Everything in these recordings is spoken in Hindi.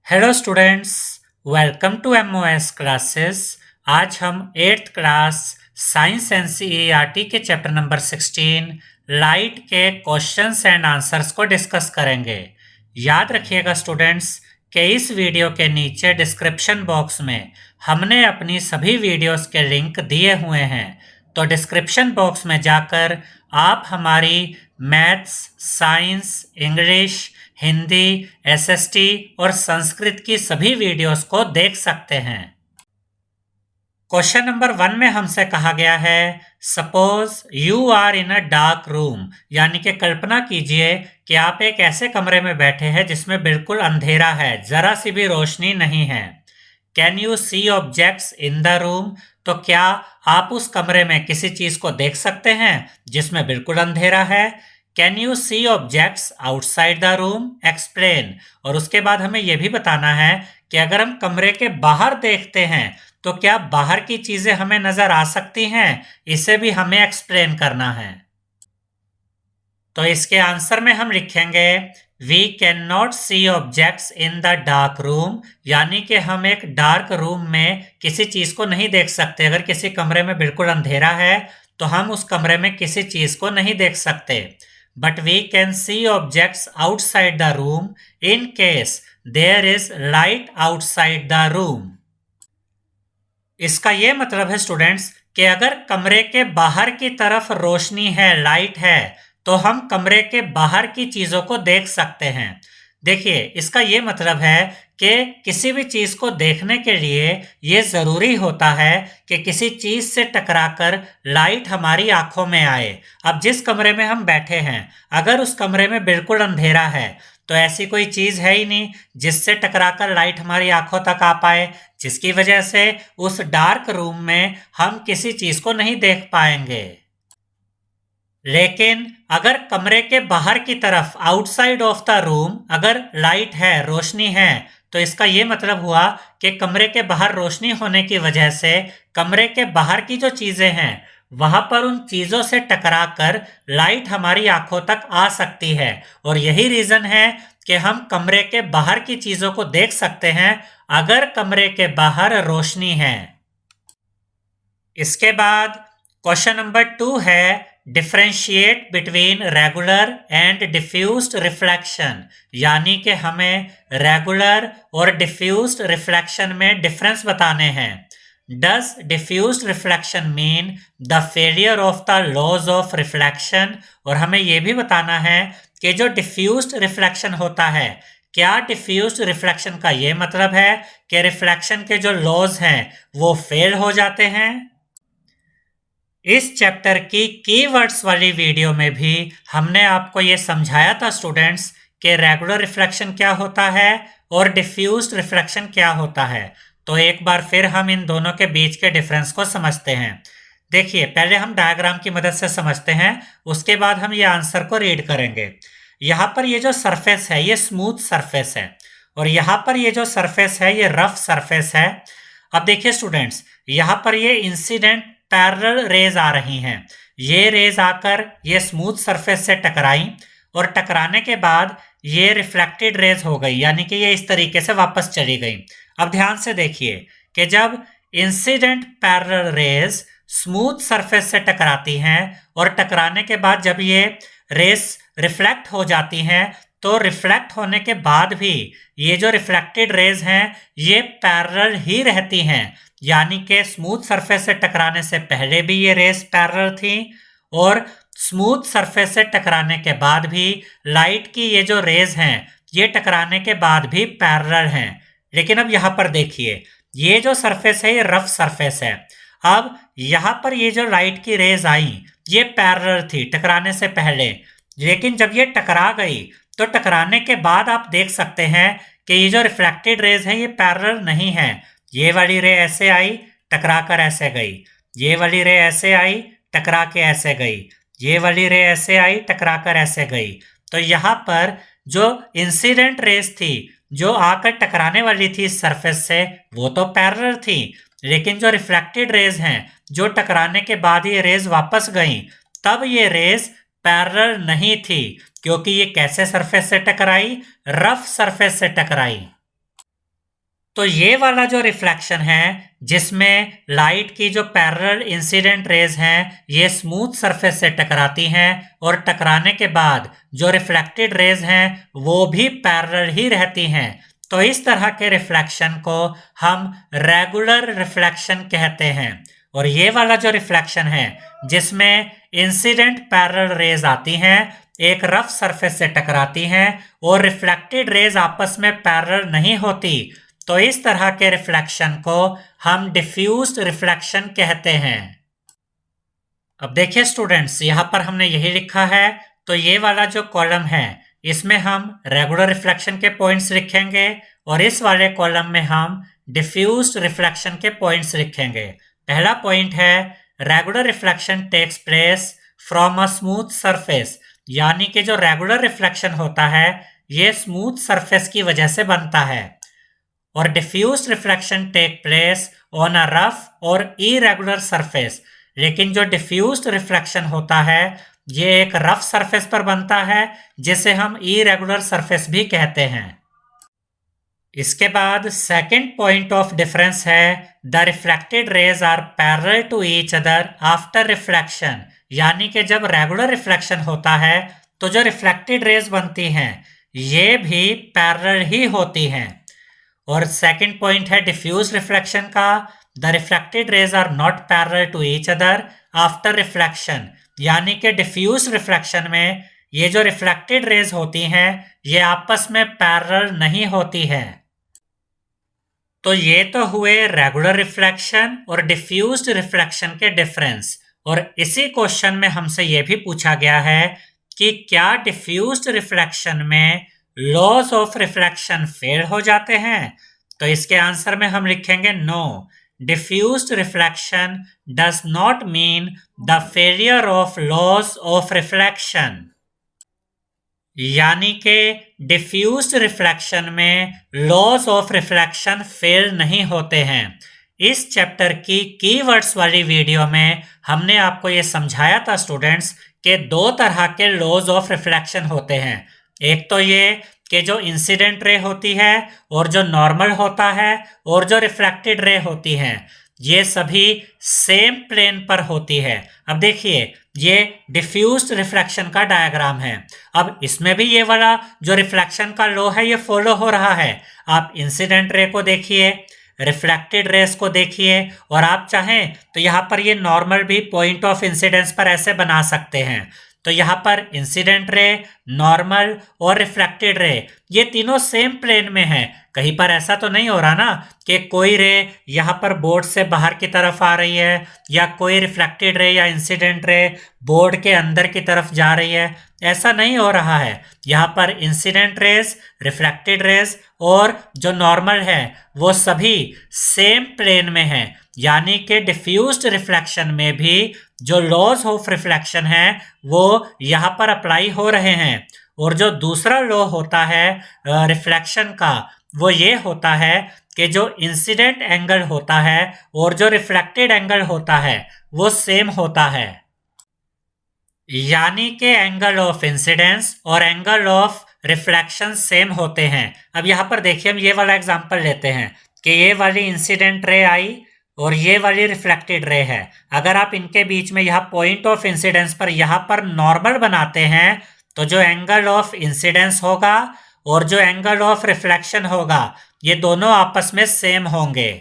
Hello students, welcome to MOS classes. आज हम 8th क्लास साइंस एनसीईआरटी के चैप्टर नंबर 16 लाइट के क्वेश्चंस एंड आंसर्स को डिस्कस करेंगे। याद रखिएगा स्टूडेंट्स कि इस वीडियो के नीचे डिस्क्रिप्शन बॉक्स में हमने अपनी सभी वीडियोस के लिंक दिए हुए हैं, तो डिस्क्रिप्शन बॉक्स में जाकर आप हमारी maths, science, English, Hindi, SST और संस्कृत की सभी वीडियोस को देख सकते हैं। क्वेश्चन नंबर 1 में हमसे कहा गया है, suppose you are in a dark room, यानी कि कल्पना कीजिए कि आप एक ऐसे कमरे में बैठे हैं जिसमें बिल्कुल अंधेरा है, जरा सी भी रोशनी नहीं है। Can you see objects in the room? तो क्या आप उस कमरे में किसी चीज को देख सकते हैं जिसमें बिल्कुल अंधेरा है? Can you see objects outside the room? Explain. और उसके बाद हमें यह भी बताना है कि अगर हम कमरे के बाहर देखते हैं तो क्या बाहर की चीजें हमें नजर आ सकती हैं? इसे भी हमें एक्सप्लेन करना है। तो इसके आंसर में हम लिखेंगे we can not see objects in the dark room, यानी कि हम एक डार्क रूम में किसी चीज को नहीं देख सकते। अगर किसी कमरे में बिल्कुल अंधेरा है तो हम उस कमरे में किसी चीज को नहीं देख सकते। But we can see objects outside the room in case there is light outside the room. इसका यह मतलब है स्टूडेंट्स कि अगर कमरे के बाहर की तरफ रोशनी है, लाइट है, तो हम कमरे के बाहर की चीजों को देख सकते हैं। देखिए, इसका यह मतलब है कि किसी भी चीज को देखने के लिए यह जरूरी होता है कि किसी चीज से टकराकर लाइट हमारी आंखों में आए। अब जिस कमरे में हम बैठे हैं, अगर उस कमरे में बिल्कुल अंधेरा है तो ऐसी कोई चीज है ही नहीं जिससे टकराकर लाइट हमारी आंखों तक आ पाए, जिसकी वजह से उस डार्क रूम में हम किसी चीज को नहीं देख पाएंगे। लेकिन अगर कमरे के बाहर की तरफ, आउटसाइड ऑफ द रूम, अगर लाइट है, रोशनी है, तो इसका यह मतलब हुआ कि कमरे के बाहर रोशनी होने की वजह से कमरे के बाहर की जो चीजें हैं वहां पर उन चीजों से टकराकर लाइट हमारी आंखों तक आ सकती है। और यही रीजन है कि हम कमरे के बाहर की चीजों को देख सकते हैं अगर कमरे के बाहर रोशनी है। इसके बाद क्वेश्चन नंबर 2 है, differentiate between regular and diffused reflection, यानी कि हमें रेगुलर और डिफ्यूज्ड रिफ्लेक्शन में डिफरेंस बताने हैं। Does diffused reflection mean the failure of the laws of reflection? और हमें यह भी बताना है कि जो डिफ्यूज्ड रिफ्लेक्शन होता है, क्या डिफ्यूज्ड रिफ्लेक्शन का यह मतलब है कि रिफ्लेक्शन के जो लॉज हैं वो फेल हो जाते हैं? इस चैप्टर की कीवर्ड्स वाली वीडियो में भी हमने आपको ये समझाया था स्टूडेंट्स कि रेगुलर रिफ्लेक्शन क्या होता है और डिफ्यूज्ड रिफ्लेक्शन क्या होता है। तो एक बार फिर हम इन दोनों के बीच के डिफरेंस को समझते हैं। देखिए, पहले हम डायग्राम की मदद से समझते हैं, उसके बाद हम ये आंसर को रीड करेंगे। यहाँ पर ये जो सरफेस है ये स्मूथ सरफेस है, और यहाँ पर ये जो सरफेस है ये रफ सरफेस है। अब देखिए स्टूडेंट्स, यहाँ पर ये इंसिडेंट पैरेलल रेज आ रही हैं। ये रेज आकर ये स्मूथ सरफेस से टकराई और टकराने के बाद ये रिफ्लेक्टेड रेज हो गई, यानी कि ये इस तरीके से वापस चली गई। अब ध्यान से देखिए कि जब incident parallel raise smooth surface से टकराती हैं और टकराने के बाद जब ये रेज रिफ्लेक्ट हो जाती हैं, तो रिफ्लेक्ट होने के बाद भी ये जो रिफ्लेक्टेड रेज हैं ये पैरेलल ही रहती हैं, यानी कि स्मूथ सरफेस से टकराने से पहले भी ये रेस पैरेलल थी और स्मूथ सरफेस से टकराने के बाद भी लाइट की ये जो रेज हैं ये टकराने के बाद भी पैरेलल हैं। लेकिन अब यहाँ पर देखिए, ये जो सरफेस है ये रफ सरफेस है। अब यहाँ पर ये जो लाइट की रेज आई ये पैरेलल थी टकराने से पहले, लेकिन जब ये टकरा गई तो टकराने के बाद आप देख सकते हैं कि ये जो रिफ्लेक्टेड रेज है ये पैरेलल नहीं है। ये वाली रे ऐसे आई, टकरा कर ऐसे गई, ये वाली रे ऐसे आई, टकरा के ऐसे गई, ये वाली रे ऐसे आई, टकरा कर ऐसे गई। तो यहाँ पर जो इंसिडेंट रेस थी जो आकर टकराने वाली थी इस सरफेस से वो तो पैरेलल थी, लेकिन जो रिफ्लेक्टेड रेज हैं जो टकराने के बाद ये रेज वापस गई, तब ये रेज पैरेलल नहीं थी, क्योंकि ये कैसे सरफेस से टकराई? रफ सरफेस से टकराई। तो ये वाला जो रिफ्लेक्शन है जिसमें लाइट की जो पैरेलल इंसिडेंट रेज हैं ये स्मूथ सरफेस से टकराती हैं और टकराने के बाद जो रिफ्लेक्टेड रेज हैं वो भी पैरेलल ही रहती हैं, तो इस तरह के रिफ्लेक्शन को हम रेगुलर रिफ्लेक्शन कहते हैं। और ये वाला जो रिफ्लेक्शन है जिसमें इंसिडेंट पैरेलल रेज आती हैं, एक रफ सरफेस से टकराती हैं और रिफ्लेक्टेड रेज आपस में पैरेलल नहीं होती, तो इस तरह के रिफ्लेक्शन को हम डिफ्यूज्ड रिफ्लेक्शन कहते हैं। अब देखिए स्टूडेंट्स, यहाँ पर हमने यही लिखा है, तो ये वाला जो कॉलम है इसमें हम रेगुलर रिफ्लेक्शन के पॉइंट्स लिखेंगे और इस वाले कॉलम में हम डिफ्यूज्ड रिफ्लेक्शन के पॉइंट्स लिखेंगे। पहला पॉइंट है regular reflection takes place from a smooth surface, यानी कि जो रेगुलर रिफ्लेक्शन होता है ये स्मूथ सरफेस की वजह से बनता है। और diffused reflection take place on a rough और इरेगुलर सरफेस, लेकिन जो डिफ्यूज्ड रिफ्लेक्शन होता है ये एक रफ सरफेस पर बनता है जिसे हम इरेगुलर सरफेस भी कहते हैं। इसके बाद सेकंड पॉइंट ऑफ डिफरेंस है the reflected rays are parallel to each other after reflection, यानी कि जब रेगुलर रिफ्लेक्शन होता है तो जो रिफ्लेक्टेड रेज बनती हैं ये भी पैरेलल ही होती हैं। और सेकंड पॉइंट है डिफ्यूज रिफ्लेक्शन का, the reflected rays are not parallel to each other after reflection, यानी कि डिफ्यूज रिफ्लेक्शन में ये जो रिफ्लेक्टेड रेज होती हैं ये आपस में पैरेलल नहीं होती है। तो ये तो हुए रेगुलर रिफ्लेक्शन और डिफ्यूज्ड रिफ्लेक्शन के डिफरेंस। और इसी क्वेश्चन में हमसे ये भी पूछा गया है कि क्या डिफ्यूज्ड रिफ्लेक्शन में लॉज ऑफ रिफ्लेक्शन फेल हो जाते हैं, तो इसके आंसर में हम लिखेंगे no, diffused reflection does not mean the failure of laws of reflection, यानी कि डिफ्यूज्ड रिफ्लेक्शन में लॉज ऑफ रिफ्लेक्शन फेल नहीं होते हैं। इस चैप्टर की कीवर्ड्स वाली वीडियो में हमने आपको ये समझाया था स्टूडेंट्स कि दो तरह के लॉज ऑफ रिफ्लेक्शन होते हैं। एक तो ये कि जो इंसिडेंट रे होती है और जो नॉर्मल होता है और जो रिफ्लेक्टेड रे होती है ये सभी सेम प्लेन पर होती है। अब देखिए ये डिफ्यूज्ड रिफ्लेक्शन का डायग्राम है। अब इसमें भी ये वाला जो रिफ्लेक्शन का लॉ है ये फॉलो हो रहा है। आप इंसिडेंट रे को देखिए, रिफ्लेक्टेड रेस को देखिए और आप चाहें तो यहाँ पर ये नॉर्मल भी पॉइंट ऑफ इंसिडेंस पर ऐसे बना सकते हैं। तो यहाँ पर इंसिडेंट रे, नॉर्मल और रिफ्लेक्टेड रे ये तीनों सेम प्लेन में है। कहीं पर ऐसा तो नहीं हो रहा ना कि कोई रे यहाँ पर बोर्ड से बाहर की तरफ आ रही है या कोई रिफ्लेक्टेड रे या इंसिडेंट रे बोर्ड के अंदर की तरफ जा रही है, ऐसा नहीं हो रहा है। यहाँ पर इंसिडेंट रेज, रिफ्लेक्टेड रेज और जो नॉर्मल है वो सभी सेम प्लेन में है, यानी कि डिफ्यूज्ड रिफ्लेक्शन में भी जो लॉज ऑफ रिफ्लेक्शन है वो यहाँ पर अप्लाई हो रहे हैं। और जो दूसरा लॉ होता है रिफ्लेक्शन का वो ये होता है कि जो इंसिडेंट एंगल होता है और जो रिफ्लेक्टेड एंगल होता है वो सेम होता है, यानी कि एंगल ऑफ इंसिडेंस और एंगल ऑफ रिफ्लेक्शन सेम होते हैं। अब यहाँ पर देखिए हम ये वाला एग्जांपल लेते हैं कि ये वाली इंसिडेंट रे आई और ये वाली रिफ्लेक्टेड रे है। अगर आप इनके बीच में यहाँ पॉइंट ऑफ इंसिडेंस पर यहाँ पर नॉर्मल बनाते हैं तो जो एंगल ऑफ इंसिडेंस होगा और जो एंगल ऑफ रिफ्लेक्शन होगा ये दोनों आपस में सेम होंगे।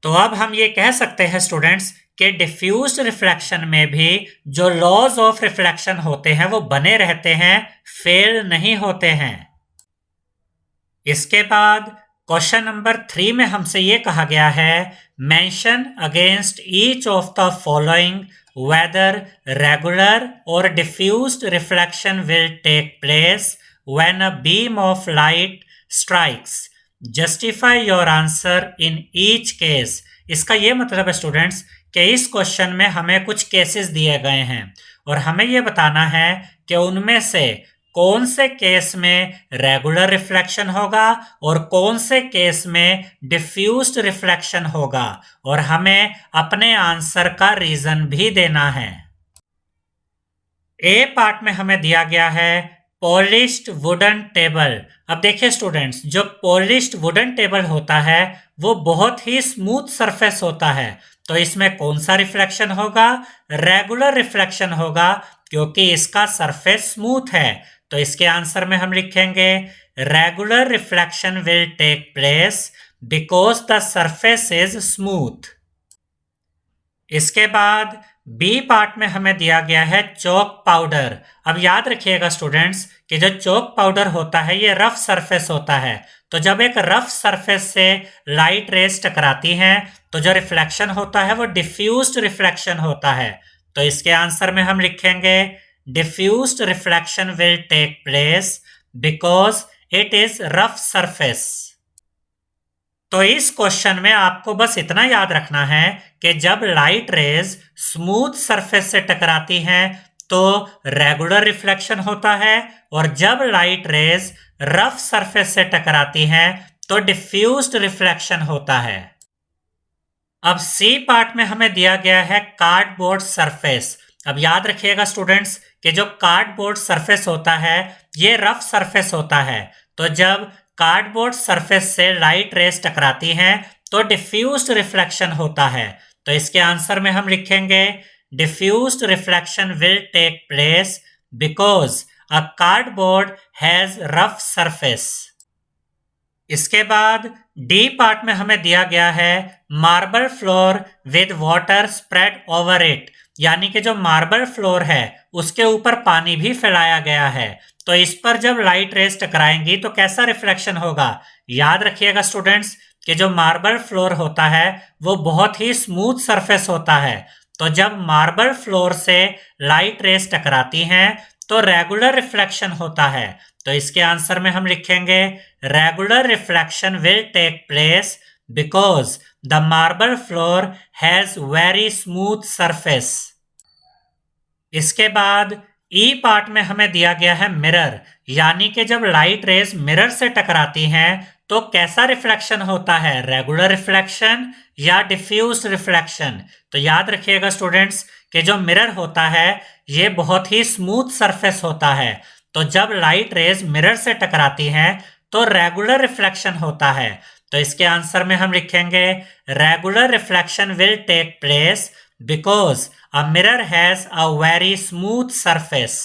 तो अब हम ये कह सकते हैं स्टूडेंट्स कि डिफ्यूज्ड रिफ्लेक्शन में भी जो लॉज ऑफ रिफ्लेक्शन होते हैं वो बने रहते हैं, फेल नहीं होते हैं। इसके बाद क्वेश्चन नंबर 3 में हमसे ये कहा गया है mention against each of the following whether regular और diffused reflection will take place when a beam of light strikes, justify your answer in each case. इसका ये मतलब है स्टूडेंट्स कि इस क्वेश्चन में हमें कुछ केसेस दिए गए हैं और हमें ये बताना है कि उनमें से कौन से केस में रेगुलर रिफ्लेक्शन होगा और कौन से केस में डिफ्यूज्ड रिफ्लेक्शन होगा, और हमें अपने आंसर का रीजन भी देना है। ए पार्ट में हमें दिया गया है पॉलिश्ड वुडन टेबल। अब देखिए स्टूडेंट्स, जो पॉलिश्ड वुडन टेबल होता है वो बहुत ही स्मूथ सरफेस होता है, तो इसमें कौन सा रिफ्लेक्शन होगा? रेगुलर रिफ्लेक्शन होगा, क्योंकि इसका सरफेस स्मूथ है। तो इसके आंसर में हम लिखेंगे regular reflection will take place because the surface is smooth. इसके बाद बी पार्ट में हमें दिया गया है चॉक पाउडर। अब याद रखिएगा स्टूडेंट्स कि जो चॉक पाउडर होता है ये रफ सरफेस होता है, तो जब एक रफ सरफेस से लाइट रेज टकराती हैं तो जो रिफ्लेक्शन होता है वो डिफ्यूज्ड रिफ्लेक्शन होता है। तो इसके आंसर में हम लिखेंगे diffused reflection will take place because it is rough surface. तो इस क्वेश्चन में आपको बस इतना याद रखना है कि जब लाइट रेज स्मूथ सरफेस से टकराती हैं तो रेगुलर रिफ्लेक्शन होता है, और जब लाइट रेज रफ सरफेस से टकराती हैं तो डिफ्यूज्ड रिफ्लेक्शन होता है। अब सी पार्ट में हमें दिया गया है कार्डबोर्ड सरफेस। अब याद रखिएगा स्टूडेंट्स कि जो कार्डबोर्ड सरफेस होता है ये रफ सरफेस होता है, तो जब कार्डबोर्ड सरफेस से लाइट रेज टकराती हैं तो डिफ्यूज्ड रिफ्लेक्शन होता है। तो इसके आंसर में हम लिखेंगे diffused reflection will take place because a cardboard has rough surface. इसके बाद डी पार्ट में हमें दिया गया है marble floor with water spread over it, यानी कि जो मार्बल फ्लोर है उसके ऊपर पानी भी फैलाया गया है, तो इस पर जब लाइट रेज टकराएंगी तो कैसा रिफ्लेक्शन होगा? याद रखिएगा स्टूडेंट्स कि जो मार्बल फ्लोर होता है वो बहुत ही स्मूथ सरफेस होता है, तो जब मार्बल फ्लोर से लाइट रेज टकराती हैं तो रेगुलर रिफ्लेक्शन होता है। तो इसके आंसर में हम लिखेंगे regular reflection will take place because the marble floor has very smooth surface. इसके बाद ई पार्ट में हमें दिया गया है मिरर, यानी कि जब लाइट रेज मिरर से टकराती हैं तो कैसा रिफ्लेक्शन होता है? रेगुलर रिफ्लेक्शन या डिफ्यूज्ड रिफ्लेक्शन? तो याद रखिएगा स्टूडेंट्स कि जो मिरर होता है ये बहुत ही स्मूथ सरफेस होता है, तो जब लाइट रेज मिरर से टकराती हैं तो रेगुलर रिफ्लेक्शन होता है। तो इसके आंसर में हम लिखेंगे regular reflection will take place because a mirror has a very smooth surface.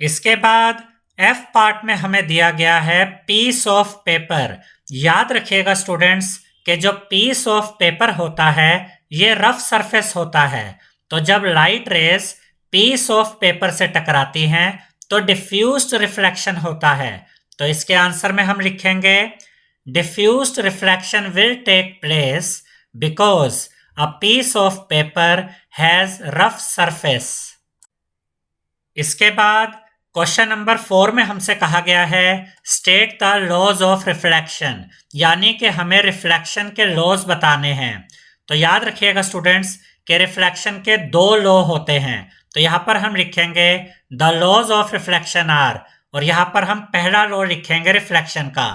इसके बाद एफ पार्ट में हमें दिया गया है पीस ऑफ पेपर। याद रखिएगा स्टूडेंट्स कि जो पीस ऑफ पेपर होता है ये रफ सरफेस होता है, तो जब light rays piece of paper से टकराती हैं तो डिफ्यूज्ड रिफ्लेक्शन होता है। तो इसके आंसर में हम लिखेंगे diffused reflection will take place because a piece of paper has rough surface. इसके बाद क्वेश्चन नंबर 4 में हमसे कहा गया है state the laws of reflection, यानी कि हमें रिफ्लेक्शन के लॉज बताने हैं। तो याद रखिएगा स्टूडेंट्स कि रिफ्लेक्शन के 2 लॉ होते हैं, तो यहाँ पर हम लिखेंगे the laws of reflection are, और यहाँ पर हम पहला लॉ लिखेंगे रिफ्लेक्शन का,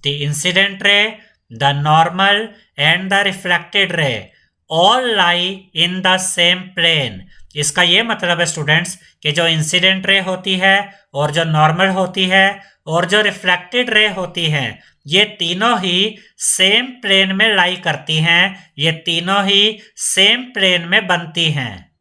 the incident ray, the normal and the reflected ray all lie in the same plane. इसका ये मतलब है स्टूडेंट्स कि जो इंसिडेंट रे होती है और जो नॉर्मल होती है और जो रिफ्लेक्टेड रे होती है ये तीनों ही सेम प्लेन में लाई करती हैं, ये तीनों ही सेम प्लेन में बनती हैं।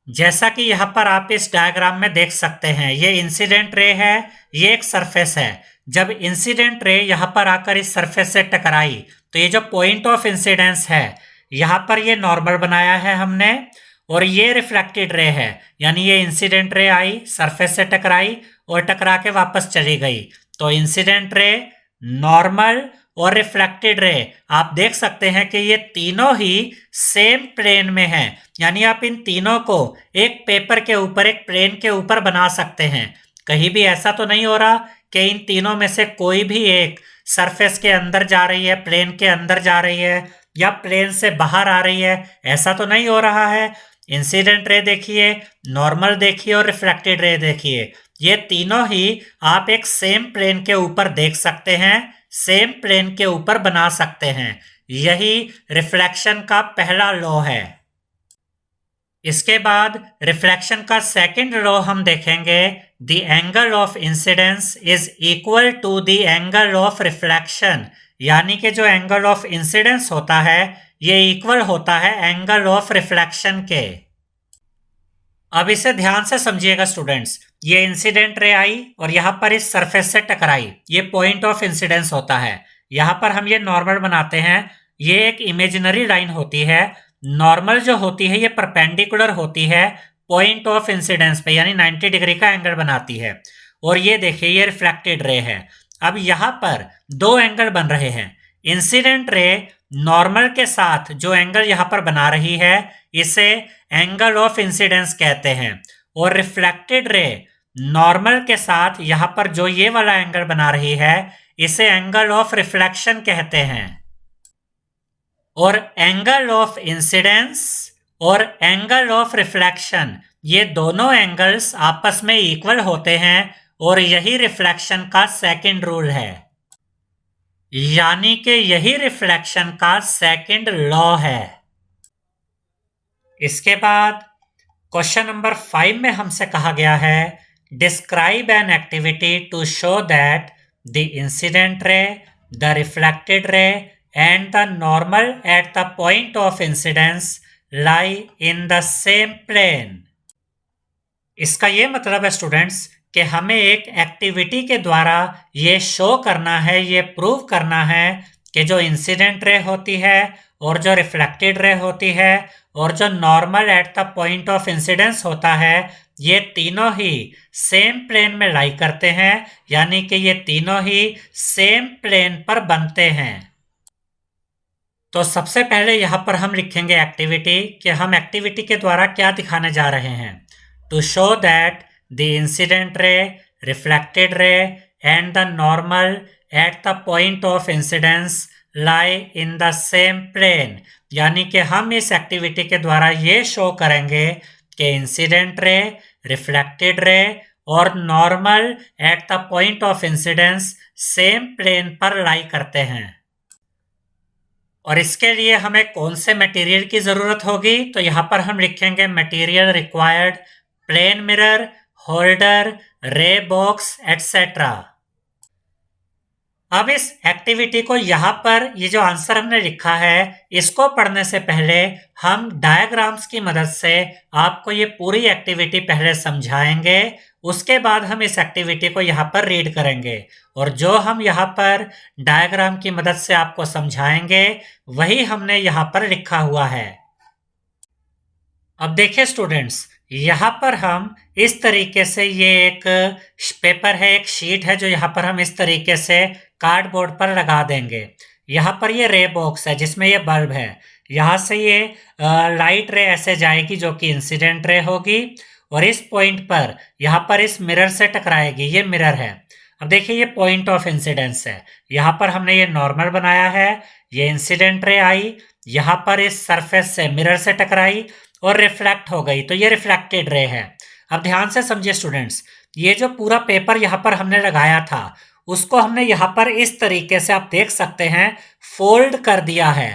जैसा कि यहाँ पर आप इस डायग्राम में देख सकते हैं, ये इंसिडेंट रे है, ये एक सरफेस है। जब इंसिडेंट रे यहाँ पर आकर इस सरफेस से टकराई तो ये जो पॉइंट ऑफ इंसिडेंस है यहाँ पर ये नॉर्मल बनाया है हमने, और ये रिफ्लेक्टेड रे है, यानी ये इंसिडेंट रे आई, सरफेस से टकराई और टकरा के वापस चली गई। तो इंसिडेंट रे, नॉर्मल और रिफ्लेक्टेड रे आप देख सकते हैं कि ये तीनों ही सेम प्लेन में हैं, यानी आप इन तीनों को एक पेपर के ऊपर, एक प्लेन के ऊपर बना सकते हैं। कहीं भी ऐसा तो नहीं हो रहा कि इन तीनों में से कोई भी एक सरफेस के अंदर जा रही है, प्लेन के अंदर जा रही है, या प्लेन से बाहर आ रही है, ऐसा तो नहीं हो रहा है। इंसिडेंट रे देखिए, नॉर्मल देखिए और रिफ्लेक्टेड रे देखिए, ये तीनों ही आप एक सेम प्लेन के ऊपर देख सकते हैं, सेम प्लेन के ऊपर बना सकते हैं। यही रिफ्लेक्शन का पहला लॉ है। इसके बाद रिफ्लेक्शन का सेकंड लॉ हम देखेंगे the angle of incidence is equal to the angle of reflection, यानी कि जो एंगल ऑफ इंसिडेंस होता है ये इक्वल होता है एंगल ऑफ रिफ्लेक्शन के। अब इसे ध्यान से समझिएगा स्टूडेंट्स, ये इंसिडेंट रे आई और यहां पर इस सरफेस से टकराई, ये पॉइंट ऑफ इंसिडेंस होता है। यहां पर हम ये नॉर्मल बनाते हैं, ये एक इमेजिनरी लाइन होती है। नॉर्मल जो होती है ये परपेंडिकुलर होती है पॉइंट ऑफ इंसिडेंस पे, यानी 90 डिग्री का एंगल बनाती है। और ये देखिए ये रिफ्लेक्टेड रे है। अब यहां पर दो एंगल बन रहे हैं। इंसिडेंट रे नॉर्मल के साथ जो एंगल यहां पर बना रही है इसे एंगल ऑफ इंसिडेंस कहते हैं, और रिफ्लेक्टेड रे नॉर्मल के साथ यहां पर जो ये वाला एंगल बना रही है इसे एंगल ऑफ रिफ्लेक्शन कहते हैं। और एंगल ऑफ इंसिडेंस और एंगल ऑफ रिफ्लेक्शन ये दोनों एंगल्स आपस में इक्वल होते हैं, और यही रिफ्लेक्शन का सेकंड रूल है, यानी कि यही रिफ्लेक्शन का सेकंड लॉ है। इसके बाद क्वेश्चन नंबर 5 में हमसे कहा गया है describe an activity to show that the incident ray, the reflected ray and the normal at the point of incidence lie in the same plane. इसका ये मतलब है स्टूडेंट्स कि हमें एक एक्टिविटी के द्वारा ये शो करना है, ये प्रूव करना है कि जो इंसिडेंट रे होती है और जो रिफ्लेक्टेड रे होती है और जो normal at the point of incidence होता है ये तीनों ही सेम प्लेन में लाई करते हैं, यानी कि ये तीनों ही सेम प्लेन पर बनते हैं। तो सबसे पहले यहां पर हम लिखेंगे एक्टिविटी, कि हम एक्टिविटी के द्वारा क्या दिखाने जा रहे हैं। To show that the incident ray, reflected ray and the normal at the point of incidence lie in the same plane, यानी कि हम इस एक्टिविटी के द्वारा ये शो करेंगे कि इंसिडेंट रे, रिफ्लेक्टेड रे और normal at the point of incidence same plane पर लाई करते हैं। और इसके लिए हमें कौन से मटेरियल की जरूरत होगी, तो यहां पर हम लिखेंगे material required plane mirror, holder, ray box etcetera. अब इस एक्टिविटी को यहां पर ये जो आंसर हमने लिखा है इसको पढ़ने से पहले हम डायग्राम्स की मदद से आपको ये पूरी एक्टिविटी पहले समझाएंगे, उसके बाद हम इस एक्टिविटी को यहाँ पर रीड करेंगे, और जो हम यहाँ पर डायग्राम की मदद से आपको समझाएंगे वही हमने यहाँ पर लिखा हुआ है। अब देखिए स्टूडेंट्स, यहाँ पर हम इस तरीके से ये एक पेपर है, एक शीट है जो यहाँ पर हम इस तरीके से कार्डबोर्ड पर लगा देंगे। यहाँ पर ये रे बॉक्स है जिसमें ये बल्ब है, यहाँ से ये लाइट रे ऐसे जाएगी जो कि इंसिडेंट रे होगी, और इस पॉइंट पर यहाँ पर इस मिरर से टकराएगी, ये मिरर है। अब देखिए ये पॉइंट ऑफ इंसिडेंस है, यहाँ पर हमने ये नॉर्मल बनाया है, ये इंसिडेंट रे आई, यहाँ पर इस सरफेस से मिरर से टकराई और रिफ्लेक्ट हो गई, तो ये रिफ्लेक्टेड रे है। अब ध्यान से समझिए स्टूडेंट्स, ये जो पूरा पेपर यहाँ पर हमने लगाया था उसको हमने यहाँ पर इस तरीके से आप देख सकते हैं फोल्ड कर दिया है।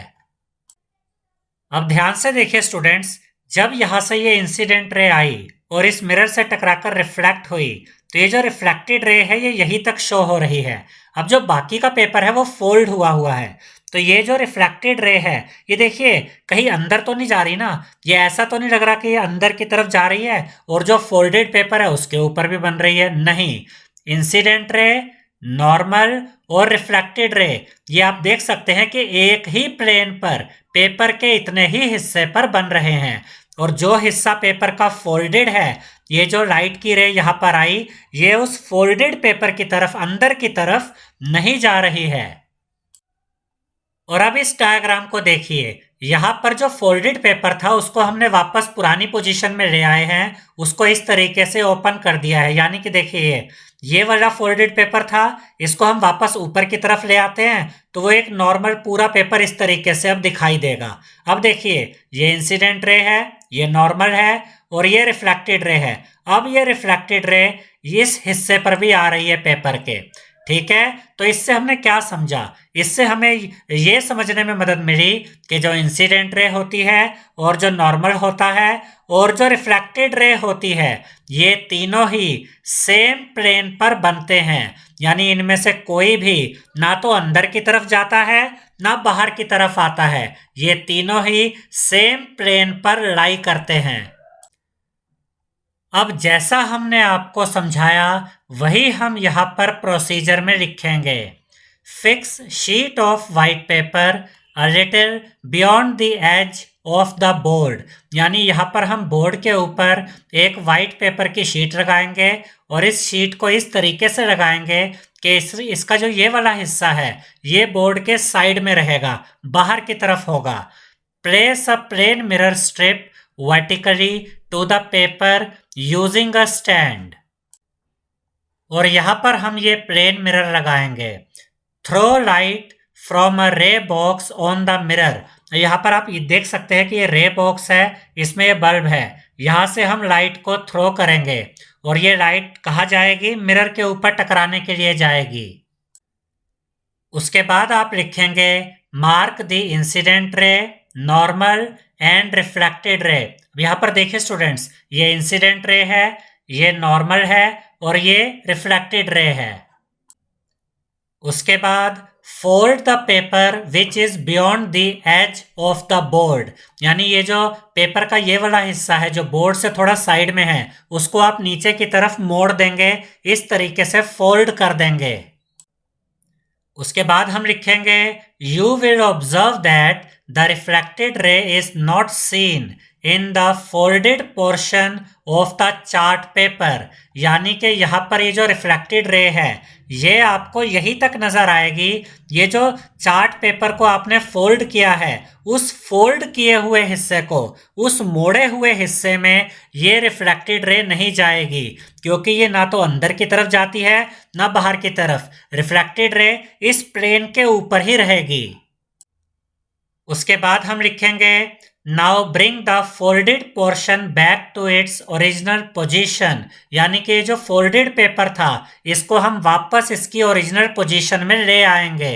अब ध्यान से देखिए स्टूडेंट्स, जब यहाँ से ये इंसिडेंट रे आई और इस मिरर से टकराकर रिफ्लेक्ट हुई तो ये जो रिफ्लेक्टेड रे है ये यहीं तक शो हो रही है। अब जो बाकी का पेपर है वो फोल्ड हुआ हुआ है, तो ये जो रिफ्लेक्टेड रे है ये देखिए कहीं अंदर तो नहीं जा रही ना, ये ऐसा तो नहीं लग रहा कि ये अंदर की तरफ जा रही है और जो फोल्डेड पेपर है उसके ऊपर भी बन रही है, नहीं। इंसिडेंट रे, नॉर्मल और रिफ्लेक्टेड रे ये आप देख सकते हैं कि एक ही प्लेन पर पेपर के इतने ही हिस्से पर बन रहे हैं, और जो हिस्सा पेपर का फोल्डेड है ये जो लाइट की रे यहाँ पर आई ये उस फोल्डेड पेपर की तरफ, अंदर की तरफ नहीं जा रही है। और अब इस डायग्राम को देखिए, यहाँ पर जो फोल्डेड पेपर था उसको हमने वापस पुरानी पोजीशन में ले आए हैं, उसको इस तरीके से ओपन कर दिया है, यानी कि देखिए ये वाला फोल्डेड पेपर था, इसको हम वापस ऊपर की तरफ ले आते हैं तो वो एक नॉर्मल पूरा पेपर इस तरीके से अब दिखाई देगा। अब देखिए ये इंसिडेंट रे है, ये नॉर्मल है और ये रिफ्लेक्टेड रे है। अब ये रिफ्लेक्टेड रे इस हिस्से पर भी आ रही है पेपर के, ठीक है, तो इससे हमने क्या समझा? इससे हमें ये समझने में मदद मिली कि जो इंसिडेंट रे होती है और जो नॉर्मल होता है और जो रिफ्लेक्टेड रे होती है, ये तीनों ही सेम प्लेन पर बनते हैं। यानी इनमें से कोई भी ना तो अंदर की तरफ जाता है ना बाहर की तरफ आता है, ये तीनों ही सेम प्लेन पर लाई करते हैं। अब जैसा हमने आपको समझाया वही हम यहाँ पर प्रोसीजर में लिखेंगे। Fix sheet of white paper a little beyond the edge of the board, यानी यहाँ पर हम बोर्ड के ऊपर एक वाइट पेपर की शीट लगाएंगे और इस शीट को इस तरीके से लगाएंगे कि इसका जो ये वाला हिस्सा है ये बोर्ड के साइड में रहेगा, बाहर की तरफ होगा। Place a plane mirror strip vertically to the paper using a stand, और यहां पर हम ये प्लेन मिरर लगाएंगे। Throw light from a ray box on the mirror, यहां पर आप ये देख सकते हैं कि ये रे बॉक्स है, इसमें ये बल्ब है, यहां से हम लाइट को थ्रो करेंगे और ये लाइट कहाँ जाएगी? मिरर के ऊपर टकराने के लिए जाएगी। उसके बाद आप लिखेंगे मार्क द इंसिडेंट रे, नॉर्मल एंड रिफ्लेक्टेड रे। यहां पर देखिए स्टूडेंट्स, ये इंसिडेंट रे है, ये नॉर्मल है और ये रिफ्लेक्टेड रे है। उसके बाद fold the paper which is beyond the edge of the board, यानी ये जो पेपर का ये वाला हिस्सा है जो बोर्ड से थोड़ा साइड में है उसको आप नीचे की तरफ मोड़ देंगे, इस तरीके से फोल्ड कर देंगे। उसके बाद हम लिखेंगे you will observe that the reflected ray is not seen in the folded portion of the chart paper, यानी कि यहाँ पर ये जो रिफ्लेक्टेड रे है ये आपको यहीं तक नजर आएगी, ये जो चार्ट पेपर को आपने फोल्ड किया है उस फोल्ड किए हुए हिस्से को, उस मोड़े हुए हिस्से में ये रिफ्लेक्टेड रे नहीं जाएगी, क्योंकि ये ना तो अंदर की तरफ जाती है ना बाहर की तरफ। रिफ्लेक्टेड रे इस प्लेन के ऊपर ही रहेगी। उसके बाद हम लिखेंगे now bring the folded portion back to its original position, यानी कि जो फोल्डेड पेपर था इसको हम वापस इसकी ओरिजिनल पोजीशन में ले आएंगे।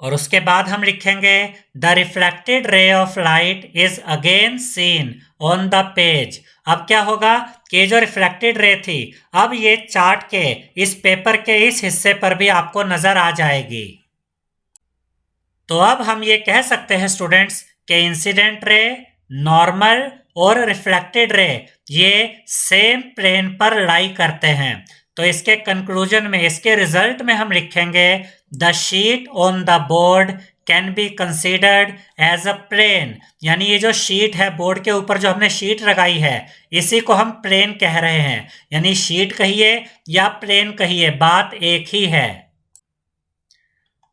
और उसके बाद हम लिखेंगे द रिफ्लेक्टेड रे of light is again seen on the page. अब क्या होगा कि जो रिफ्लेक्टेड रे थी अब ये चार्ट के इस पेपर के इस हिस्से पर भी आपको नजर आ जाएगी। तो अब हम ये कह सकते हैं स्टूडेंट्स कि इंसिडेंट रे, नॉर्मल और रिफ्लेक्टेड रे ये सेम प्लेन पर लाई करते हैं। तो इसके कंक्लूजन में, इसके रिजल्ट में हम लिखेंगे the sheet on the board can be considered as a plane, यानी ये जो शीट है बोर्ड के ऊपर जो हमने शीट लगाई है इसी को हम प्लेन कह रहे हैं, यानी शीट कहिए या प्लेन कहिए बात एक ही है।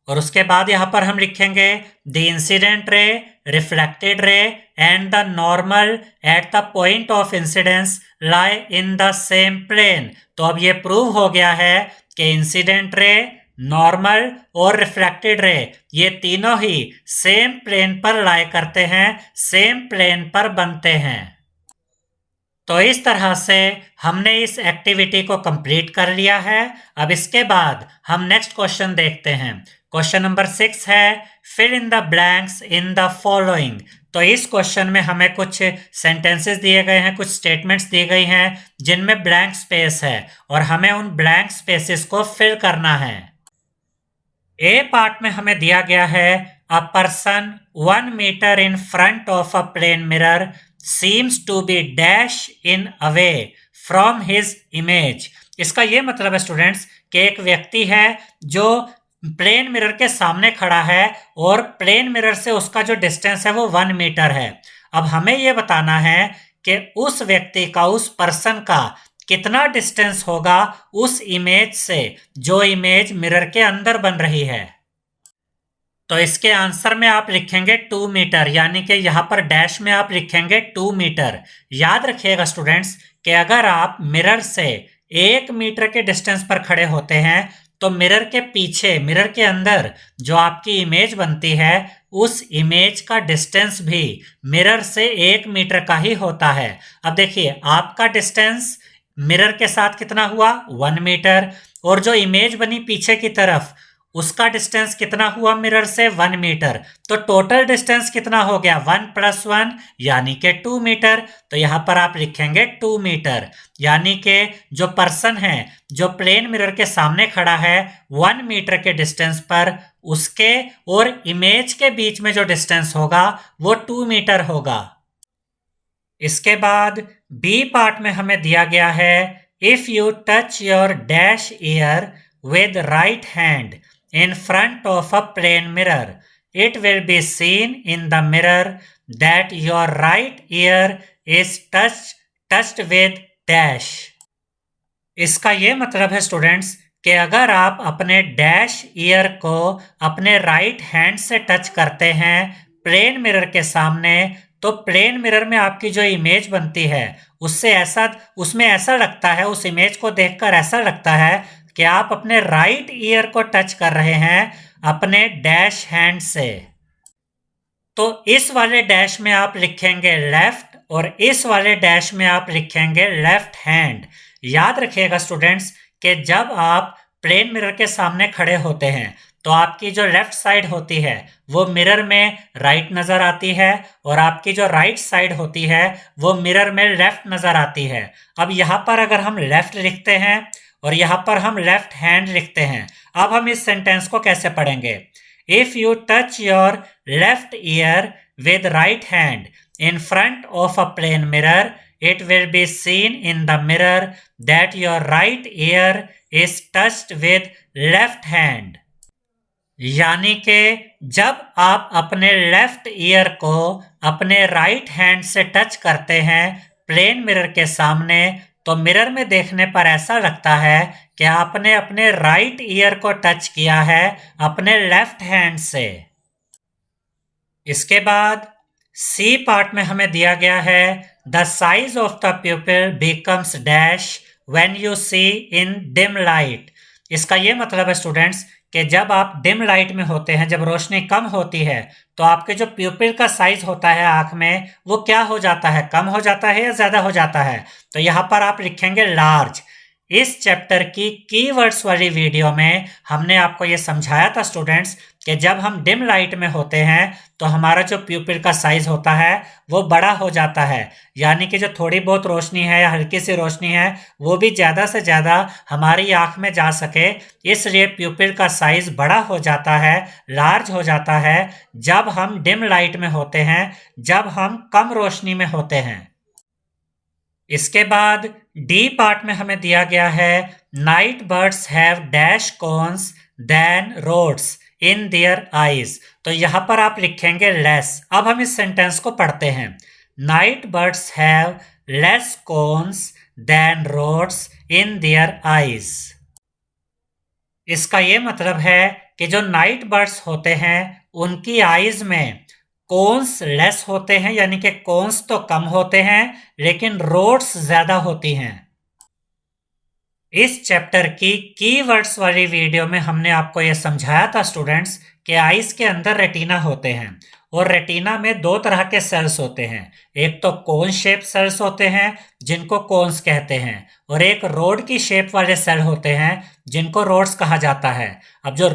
और उसके बाद यहां पर हम लिखेंगे the incident ray, reflected ray and the normal at the point of incidence lie in the same plane. तो अब ये प्रूव हो गया है कि इंसिडेंट रे, नॉर्मल और रिफ्लेक्टेड रे ये तीनों ही सेम प्लेन पर लाई करते हैं, सेम प्लेन पर बनते हैं। तो इस तरह से हमने इस एक्टिविटी को कंप्लीट कर लिया है। अब इसके बाद हम नेक्स्ट क्वेश्चन देखते हैं। क्वेश्चन नंबर 6 है fill in the blanks in the following. तो इस क्वेश्चन में हमें कुछ सेंटेंसेस दिए गए हैं, कुछ स्टेटमेंट्स दी गई हैं जिनमें ब्लैंक स्पेस है और हमें उन ब्लैंक स्पेसेस को फिल करना है। ए पार्ट में हमें दिया गया है a person 1 metre in front of a plane mirror seems to be dash in away from his image। इसका ये मतलब है स्टूडेंट्स कि एक व्यक्ति है जो प्लेन मिरर के सामने खड़ा है और प्लेन मिरर से उसका जो डिस्टेंस है वो 1 मीटर है। अब हमें ये बताना है कि उस व्यक्ति का, उस पर्सन का कितना डिस्टेंस होगा उस इमेज से जो इमेज मिरर के अंदर बन रही है। तो इसके आंसर में आप लिखेंगे 2 मीटर, यानी कि यहां पर डैश में आप लिखेंगे 2 मीटर। याद रखिएगा स्टूडेंट्स कि अगर आप मिरर से 1 मीटर के डिस्टेंस पर खड़े होते हैं तो मिरर के पीछे, मिरर के अंदर जो आपकी इमेज बनती है उस इमेज का डिस्टेंस भी मिरर से 1 मीटर का ही होता है। अब देखिए आपका डिस्टेंस मिरर के साथ कितना हुआ 1 मीटर, और जो इमेज बनी पीछे की तरफ उसका डिस्टेंस कितना हुआ मिरर से 1 मीटर। तो टोटल डिस्टेंस कितना हो गया 1 + 1 यानी कि 2 मीटर। तो यहां पर आप लिखेंगे 2 मीटर, यानी कि जो पर्सन है जो प्लेन मिरर के सामने खड़ा है 1 मीटर के डिस्टेंस पर, उसके और इमेज के बीच में जो डिस्टेंस होगा वो 2 मीटर होगा। इसके बाद बी पार्ट में हमें दिया गया है if you touch your dash year with right hand in front of a plane mirror, it will be seen in the mirror that your right ear is touched with dash। इसका ये मतलब है स्टूडेंट्स कि अगर आप अपने डैश ईयर को अपने राइट हैंड से टच करते हैं प्लेन मिरर के सामने, तो प्लेन मिरर में आपकी जो इमेज बनती है उसमें ऐसा लगता है, उस इमेज को देखकर ऐसा लगता है कि आप अपने राइट ईयर को टच कर रहे हैं अपने डैश हैंड से। तो इस वाले डैश में आप लिखेंगे लेफ्ट और इस वाले डैश में आप लिखेंगे लेफ्ट हैंड। याद रखिएगा स्टूडेंट्स कि जब आप प्लेन मिरर के सामने खड़े होते हैं तो आपकी जो लेफ्ट साइड होती है वो मिरर में राइट नजर आती है और आपकी जो राइट साइड होती है वो मिरर में लेफ्ट नजर आती है। अब यहां पर अगर हम लेफ्ट लिखते हैं और यहां पर हम लेफ्ट हैंड लिखते हैं, अब हम इस सेंटेंस को कैसे पढ़ेंगे? If you touch your left ear with right hand in front of a plane mirror, it will be seen in the mirror that your right ear is touched with left hand. यानी कि जब आप अपने लेफ्ट ईयर को अपने राइट हैंड से टच करते हैं प्लेन मिरर के सामने, तो मिरर में देखने पर ऐसा लगता है कि आपने अपने राइट ईयर को टच किया है अपने लेफ्ट हैंड से। इसके बाद सी पार्ट में हमें दिया गया है the size of the pupil becomes dash when you see in dim light. इसका यह मतलब है स्टूडेंट्स कि जब आप डिम लाइट में होते हैं, जब रोशनी कम होती है, तो आपके जो प्यूपिल का साइज होता है आंख में वो क्या हो जाता है, कम हो जाता है या ज्यादा हो जाता है? तो यहां पर आप लिखेंगे लार्ज। इस चैप्टर की कीवर्ड्स वाली वीडियो में हमने आपको ये समझाया था स्टूडेंट्स कि जब हम डिम लाइट में होते हैं तो हमारा जो प्यूपिल का साइज होता है वो बड़ा हो जाता है, यानी कि जो थोड़ी बहुत रोशनी है या हल्की सी रोशनी है वो भी ज़्यादा से ज़्यादा हमारी आँख में जा सके, इसलिए प्यूपिल का साइज बड़ा हो जाता है, लार्ज हो जाता है जब हम डिम लाइट में होते हैं, जब हम कम रोशनी में होते हैं। इसके बाद डी पार्ट में हमें दिया गया है night birds have dash cones than rods in their eyes. तो यहां पर आप लिखेंगे लेस। अब हम इस सेंटेंस को पढ़ते हैं। Night birds have less cones than rods in their eyes. इसका यह मतलब है कि जो नाइट बर्ड्स होते हैं उनकी आईज में कोन्स लेस होते हैं, यानी कि कोन्स तो कम होते हैं लेकिन रोड्स ज्यादा होती हैं। इस चैप्टर की कीवर्ड्स वाली वीडियो में हमने आपको यह समझाया था स्टूडेंट्स कि आइस के अंदर रेटिना होते हैं और रेटिना में दो तरह के सेल्स होते हैं। एक तो कोन शेप सेल्स होते हैं जिनको कोन्स कहते हैं और एक रोड की शेप वाले सेल होते हैं जिनको रोड्स कहा जाता है। अब जो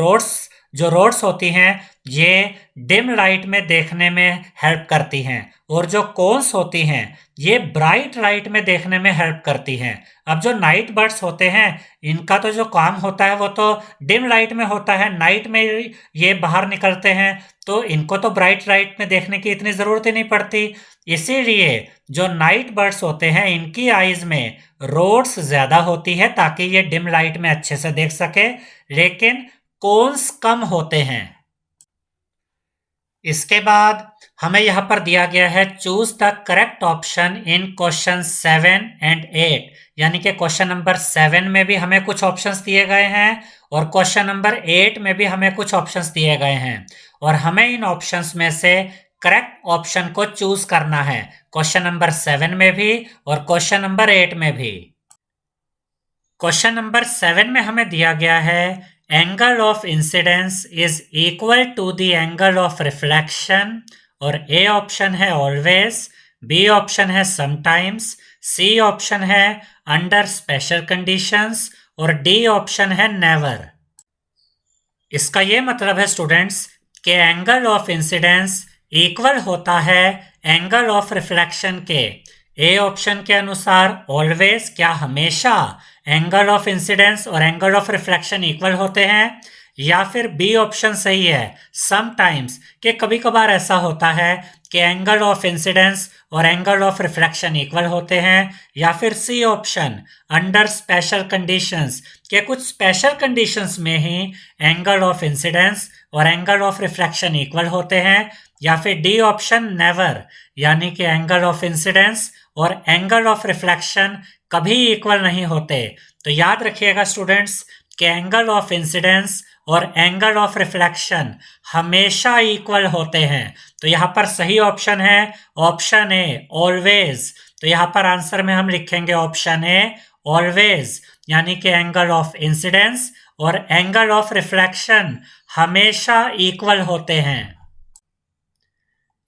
रोड्स होती हैं ये डिम लाइट में देखने में हेल्प करती हैं और जो कोन्स होती हैं ये ब्राइट लाइट में देखने में हेल्प करती हैं। अब जो नाइट बर्ड्स होते हैं इनका तो जो काम होता है वो तो डिम लाइट में होता है, नाइट में ये बाहर निकलते हैं तो इनको तो ब्राइट लाइट में देखने की इतनी ज़रूरत ही नहीं पड़ती। इसीलिए जो नाइट बर्ड्स होते हैं इनकी आइज में रोड्स ज़्यादा होती है ताकि ये डिम लाइट में अच्छे से देख सके, लेकिन कोन्स कम होते हैं। इसके बाद हमें यहां पर दिया गया है choose the correct option in question 7 and 8, यानी कि क्वेश्चन नंबर 7 में भी हमें कुछ ऑप्शंस दिए गए हैं और क्वेश्चन नंबर 8 में भी हमें कुछ ऑप्शंस दिए गए हैं और हमें इन ऑप्शंस में से करेक्ट ऑप्शन को चूज करना है, क्वेश्चन नंबर 7 में भी और क्वेश्चन नंबर 8 में भी। क्वेश्चन नंबर 7 में हमें दिया गया है angle of incidence is equal to the angle of reflection, और ए ऑप्शन है ऑलवेज, बी ऑप्शन है समटाइम्स, सी ऑप्शन है अंडर स्पेशल कंडीशंस और डी ऑप्शन है नेवर। इसका ये मतलब है स्टूडेंट्स कि एंगल ऑफ इंसिडेंस इक्वल होता है एंगल ऑफ रिफ्लेक्शन के। ए ऑप्शन के अनुसार ऑलवेज, क्या हमेशा एंगल ऑफ इंसिडेंस और एंगल ऑफ रिफ्लेक्शन इक्वल होते हैं, या फिर बी ऑप्शन सही है समटाइम्स, कि कभी कभार ऐसा होता है कि एंगल ऑफ इंसिडेंस और एंगल ऑफ रिफ्लेक्शन इक्वल होते हैं, या फिर C option under special conditions, के कुछ स्पेशल कंडीशंस में ही एंगल ऑफ इंसिडेंस और एंगल ऑफ रिफ्लेक्शन इक्वल होते हैं, या फिर डी ऑप्शन नेवर, यानी कि एंगल ऑफ इंसिडेंस और एंगल ऑफ रिफ्लेक्शन कभी इक्वल नहीं होते। तो याद रखिएगा स्टूडेंट्स कि एंगल ऑफ इंसिडेंस और एंगल ऑफ रिफ्लेक्शन हमेशा इक्वल होते हैं। तो यहाँ पर सही ऑप्शन है ऑप्शन ए ऑलवेज। तो यहाँ पर आंसर में हम लिखेंगे ऑप्शन ए ऑलवेज, यानी कि एंगल ऑफ इंसिडेंस और एंगल ऑफ रिफ्लेक्शन हमेशा इक्वल होते हैं।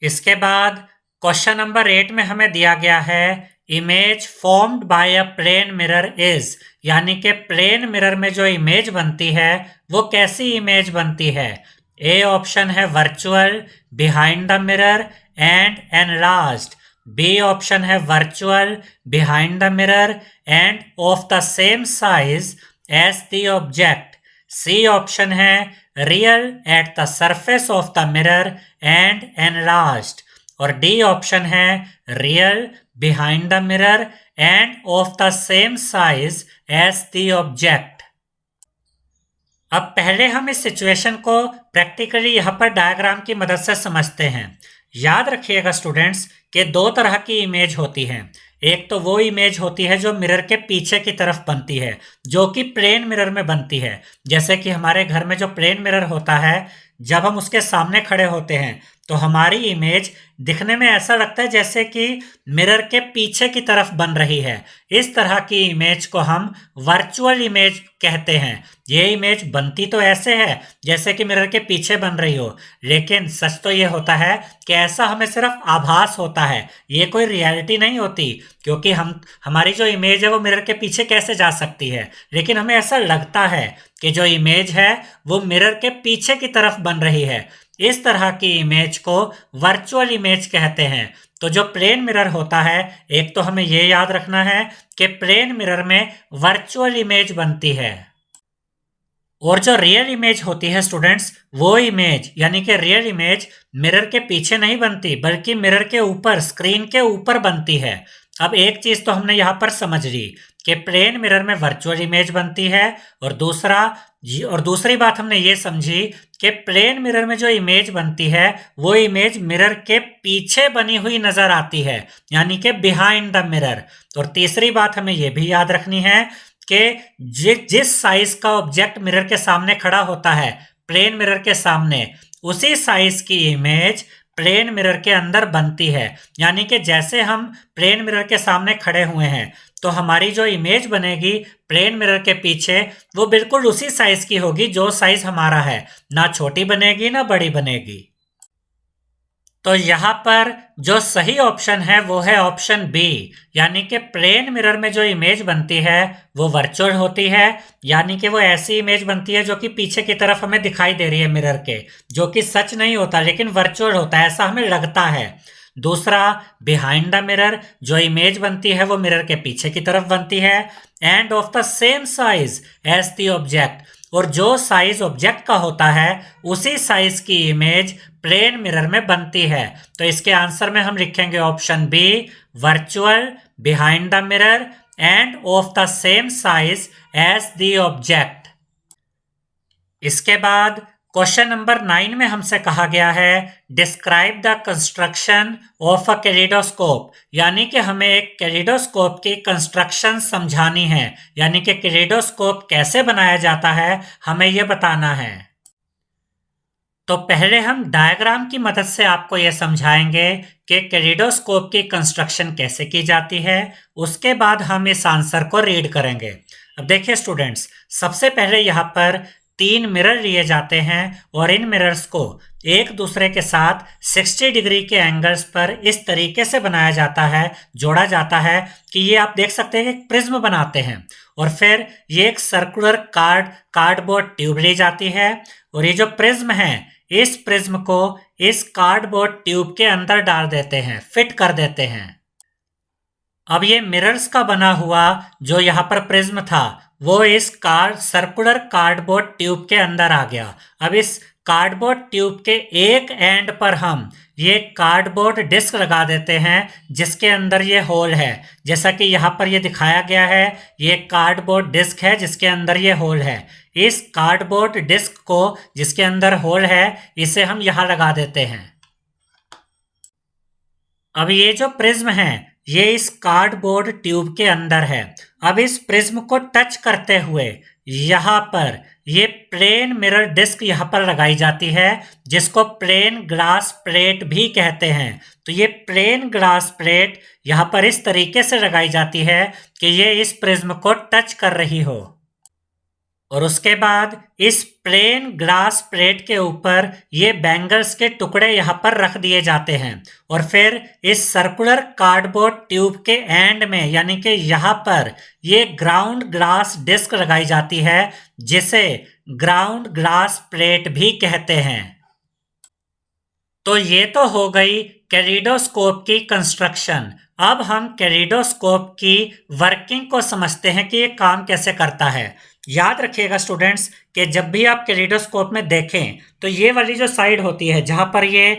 इसके बाद क्वेश्चन नंबर 8 में हमें दिया गया है image formed by a plane mirror is, यानी कि प्लेन मिरर में जो इमेज बनती है वो कैसी इमेज बनती है। ए ऑप्शन है virtual, behind the mirror and enlarged. B option है virtual, behind the mirror and of the same size as the object. C option है real at the surface of the mirror and enlarged. और डी ऑप्शन है real, behind the mirror and of the same size as the object. अब पहले हम इस सिचुएशन को प्रैक्टिकली यहाँ पर डायग्राम की मदद से समझते हैं। याद रखिएगा स्टूडेंट्स कि दो तरह की इमेज होती है। एक तो वो इमेज होती है जो मिरर के पीछे की तरफ बनती है, जो कि प्लेन मिरर में बनती है। जैसे कि हमारे घर में जो प्लेन मिरर होता है, जब हम उसके सामने खड़े होते हैं तो हमारी इमेज दिखने में ऐसा लगता है जैसे कि मिरर के पीछे की तरफ बन रही है। इस तरह की इमेज को हम वर्चुअल इमेज कहते हैं। ये इमेज बनती तो ऐसे है जैसे कि मिरर के पीछे बन रही हो, लेकिन सच तो ये होता है कि ऐसा हमें सिर्फ आभास होता है, ये कोई रियलिटी नहीं होती, क्योंकि हमारी जो इमेज है वो मिरर के पीछे कैसे जा सकती है। लेकिन हमें ऐसा लगता है कि जो इमेज है वो मिरर के पीछे की तरफ बन रही है। इस तरह की इमेज को वर्चुअल इमेज कहते हैं। तो जो प्लेन मिरर होता है, एक तो हमें ये याद रखना है कि प्लेन मिरर में वर्चुअल इमेज बनती है, और जो रियल इमेज होती है स्टूडेंट्स, वो इमेज यानी कि रियल इमेज मिरर के पीछे नहीं बनती, बल्कि मिरर के ऊपर, स्क्रीन के ऊपर बनती है। अब एक चीज तो हमने यहाँ पर समझ ली कि प्लेन मिरर में वर्चुअल इमेज बनती है, और दूसरी बात हमने ये समझी कि प्लेन मिरर में जो इमेज बनती है वो इमेज मिरर के पीछे बनी हुई नजर आती है, यानी कि बिहाइंड द मिरर। और तीसरी बात हमें ये भी याद रखनी है कि जिस साइज का ऑब्जेक्ट मिरर के सामने खड़ा होता है, प्लेन मिरर के सामने, उसी साइज की इमेज प्लेन मिरर के अंदर बनती है। यानी कि जैसे हम प्लेन मिरर के सामने खड़े हुए हैं तो हमारी जो इमेज बनेगी प्लेन मिरर के पीछे, वो बिल्कुल उसी साइज की होगी जो साइज हमारा है, ना छोटी बनेगी ना बड़ी बनेगी। तो यहाँ पर जो सही ऑप्शन है वो है ऑप्शन बी, यानी कि प्लेन मिरर में जो इमेज बनती है वो वर्चुअल होती है, यानी कि वो ऐसी इमेज बनती है जो कि पीछे की तरफ हमें दिखाई दे रही है मिरर के, जो कि सच नहीं होता लेकिन वर्चुअल होता है, ऐसा हमें लगता है। दूसरा, बिहाइंड द मिरर, जो इमेज बनती है वो मिरर के पीछे की तरफ बनती है, and of the same size as the object, और जो साइज ऑब्जेक्ट का होता है उसी साइज की इमेज प्लेन मिरर में बनती है। तो इसके आंसर में हम लिखेंगे option B, virtual, behind the mirror and of the same size as the object. इसके बाद क्वेश्चन नंबर 9 में हमसे कहा गया है describe the construction of a kaleidoscope, यानी कि हमें एक कैलिडोस्कोप की कंस्ट्रक्शन समझानी है, यानी कि कैलिडोस्कोप कैसे बनाया जाता है हमें यह बताना है। तो पहले हम डायग्राम की मदद से आपको यह समझाएंगे कि कैलिडोस्कोप की कंस्ट्रक्शन कैसे की जाती है, उसके बाद हम इस आंसर को रीड करेंगे। अब देखिए स्टूडेंट्स, सबसे पहले यहाँ पर 3 मिरर लिए जाते हैं और इन मिरर्स को एक दूसरे के साथ 60 डिग्री के एंगल्स पर इस तरीके से बनाया जाता है, जोड़ा जाता है कि ये आप देख सकते हैं कि प्रिज्म बनाते हैं, और फिर ये एक सर्कुलर कार्डबोर्ड ट्यूब ली जाती है और ये जो प्रिज्म है इस प्रिज्म को इस कार्डबोर्ड ट्यूब के अंदर डाल देते हैं, फिट कर देते हैं। अब ये मिरर्स का बना हुआ जो यहाँ पर प्रिज्म था वो इस सर्कुलर कार्डबोर्ड ट्यूब के अंदर आ गया। अब इस कार्डबोर्ड ट्यूब के एक एंड पर हम ये कार्डबोर्ड डिस्क लगा देते हैं जिसके अंदर ये होल है। जैसा कि यहाँ पर ये दिखाया गया है, ये कार्डबोर्ड डिस्क है जिसके अंदर ये होल है। इस कार्डबोर्ड डिस्क को जिसके अंदर होल है इसे हम यहाँ लगा देते हैं। अब ये जो प्रिज्म है ये इस कार्डबोर्ड ट्यूब के अंदर है। अब इस प्रिज्म को टच करते हुए यहाँ पर ये प्लेन मिरर डिस्क यहाँ पर लगाई जाती है जिसको प्लेन ग्लास प्लेट भी कहते हैं। तो ये प्लेन ग्लास प्लेट यहाँ पर इस तरीके से लगाई जाती है कि ये इस प्रिज्म को टच कर रही हो और उसके बाद इस प्लेन ग्लास प्लेट के ऊपर ये बैंगल्स के टुकड़े यहाँ पर रख दिए जाते हैं और फिर इस सर्कुलर कार्डबोर्ड ट्यूब के एंड में यानी कि यहाँ पर ये ग्राउंड ग्लास डिस्क लगाई जाती है जिसे ग्राउंड ग्लास प्लेट भी कहते हैं। तो ये तो हो गई कैलिडोस्कोप की कंस्ट्रक्शन। अब हम कैलिडोस्कोप की वर्किंग को समझते हैं कि ये काम कैसे करता है। याद रखिएगा स्टूडेंट्स कि जब भी आप कैलिडोस्कोप में देखें तो ये वाली जो साइड होती है जहां पर ये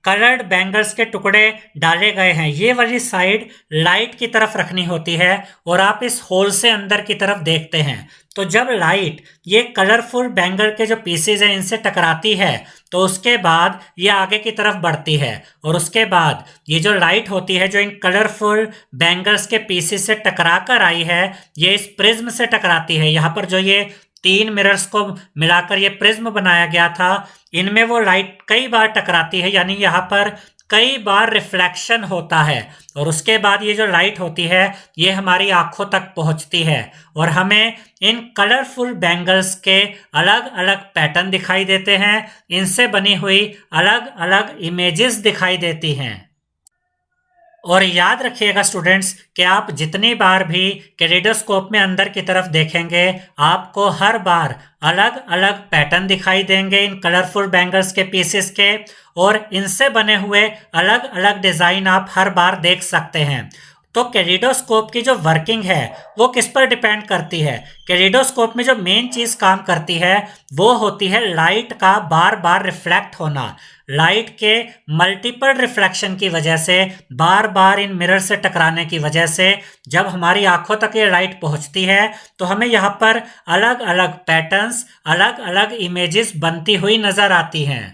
कलर्ड बैंगल्स के टुकड़े डाले गए हैं ये वाली साइड लाइट की तरफ रखनी होती है और आप इस होल से अंदर की तरफ देखते हैं। तो जब लाइट ये कलरफुल बैंगल के जो पीसेज हैं इनसे टकराती है तो उसके बाद ये आगे की तरफ बढ़ती है और उसके बाद ये जो लाइट होती है जो इन कलरफुल बैंगल्स के पीसेस से टकरा कर आई है ये इस प्रिज्म से टकराती है। यहाँ पर जो ये 3 मिरर्स को मिलाकर ये प्रिज्म बनाया गया था इनमें वो लाइट कई बार टकराती है यानी यहाँ पर कई बार रिफ्लेक्शन होता है और उसके बाद ये जो लाइट होती है ये हमारी आंखों तक पहुंचती है और हमें इन कलरफुल बैंगल्स के अलग अलग पैटर्न दिखाई देते हैं। इनसे बनी हुई अलग अलग इमेजेस दिखाई देती हैं। और याद रखिएगा स्टूडेंट्स कि आप जितनी बार भी कैलिडोस्कोप में अंदर की तरफ देखेंगे आपको हर बार अलग अलग पैटर्न दिखाई देंगे इन कलरफुल बैंगल्स के पीसेस के और इनसे बने हुए अलग अलग डिज़ाइन आप हर बार देख सकते हैं। तो कैलिडोस्कोप की जो वर्किंग है वो किस पर डिपेंड करती है। कैलिडोस्कोप में जो मेन चीज़ काम करती है वो होती है लाइट का बार बार रिफ्लेक्ट होना। लाइट के मल्टीपल रिफ्लेक्शन की वजह से बार बार इन मिरर से टकराने की वजह से जब हमारी आंखों तक ये लाइट पहुंचती है तो हमें यहाँ पर अलग अलग पैटर्न्स अलग अलग इमेजेस बनती हुई नजर आती हैं।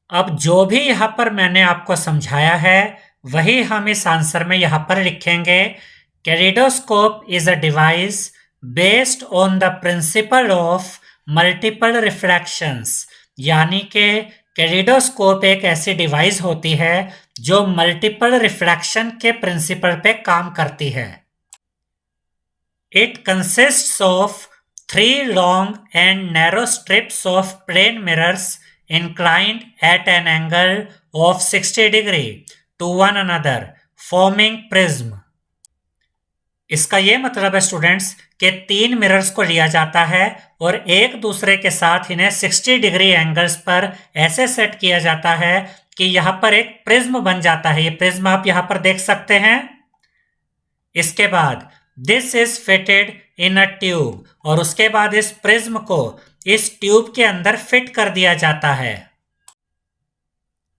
अब जो भी यहाँ पर मैंने आपको समझाया है वही हम इस आंसर में यहाँ पर लिखेंगे। Kaleidoscope is a device based on the principle of multiple refractions, यानी कि कैलिडोस्कोप एक ऐसी डिवाइस होती है जो मल्टीपल रिफ्रैक्शन के प्रिंसिपल पे काम करती है। It consists of 3 long and narrow strips of plane mirrors inclined at an angle of 60 degree to one another forming prism। इसका ये मतलब है स्टूडेंट्स कि 3 मिरर्स को लिया जाता है और एक दूसरे के साथ इन्हें 60 डिग्री एंगल्स पर ऐसे सेट किया जाता है कि यहाँ पर एक प्रिज्म बन जाता है। ये प्रिज्म आप यहाँ पर देख सकते हैं। इसके बाद this is fitted in a tube और उसके बाद इस प्रिज्म को इस ट्यूब के अंदर फिट कर दिया जाता है।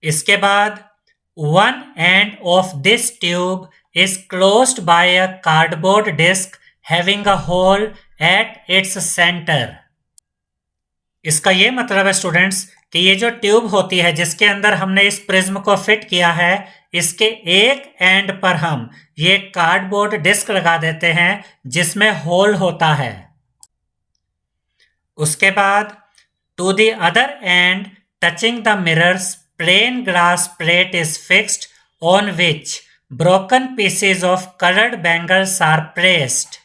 इसके बाद one end of this tube is closed by a cardboard disc having a hole at its center। इसका ये मतलब है स्टूडेंट्स कि ये जो ट्यूब होती है जिसके अंदर हमने इस प्रिज्म को फिट किया है इसके एक एंड पर हम ये कार्डबोर्ड डिस्क लगा देते हैं जिसमें होल होता है। उसके बाद to the other end touching the mirrors plain glass plate is fixed on which broken pieces of colored bangles are placed।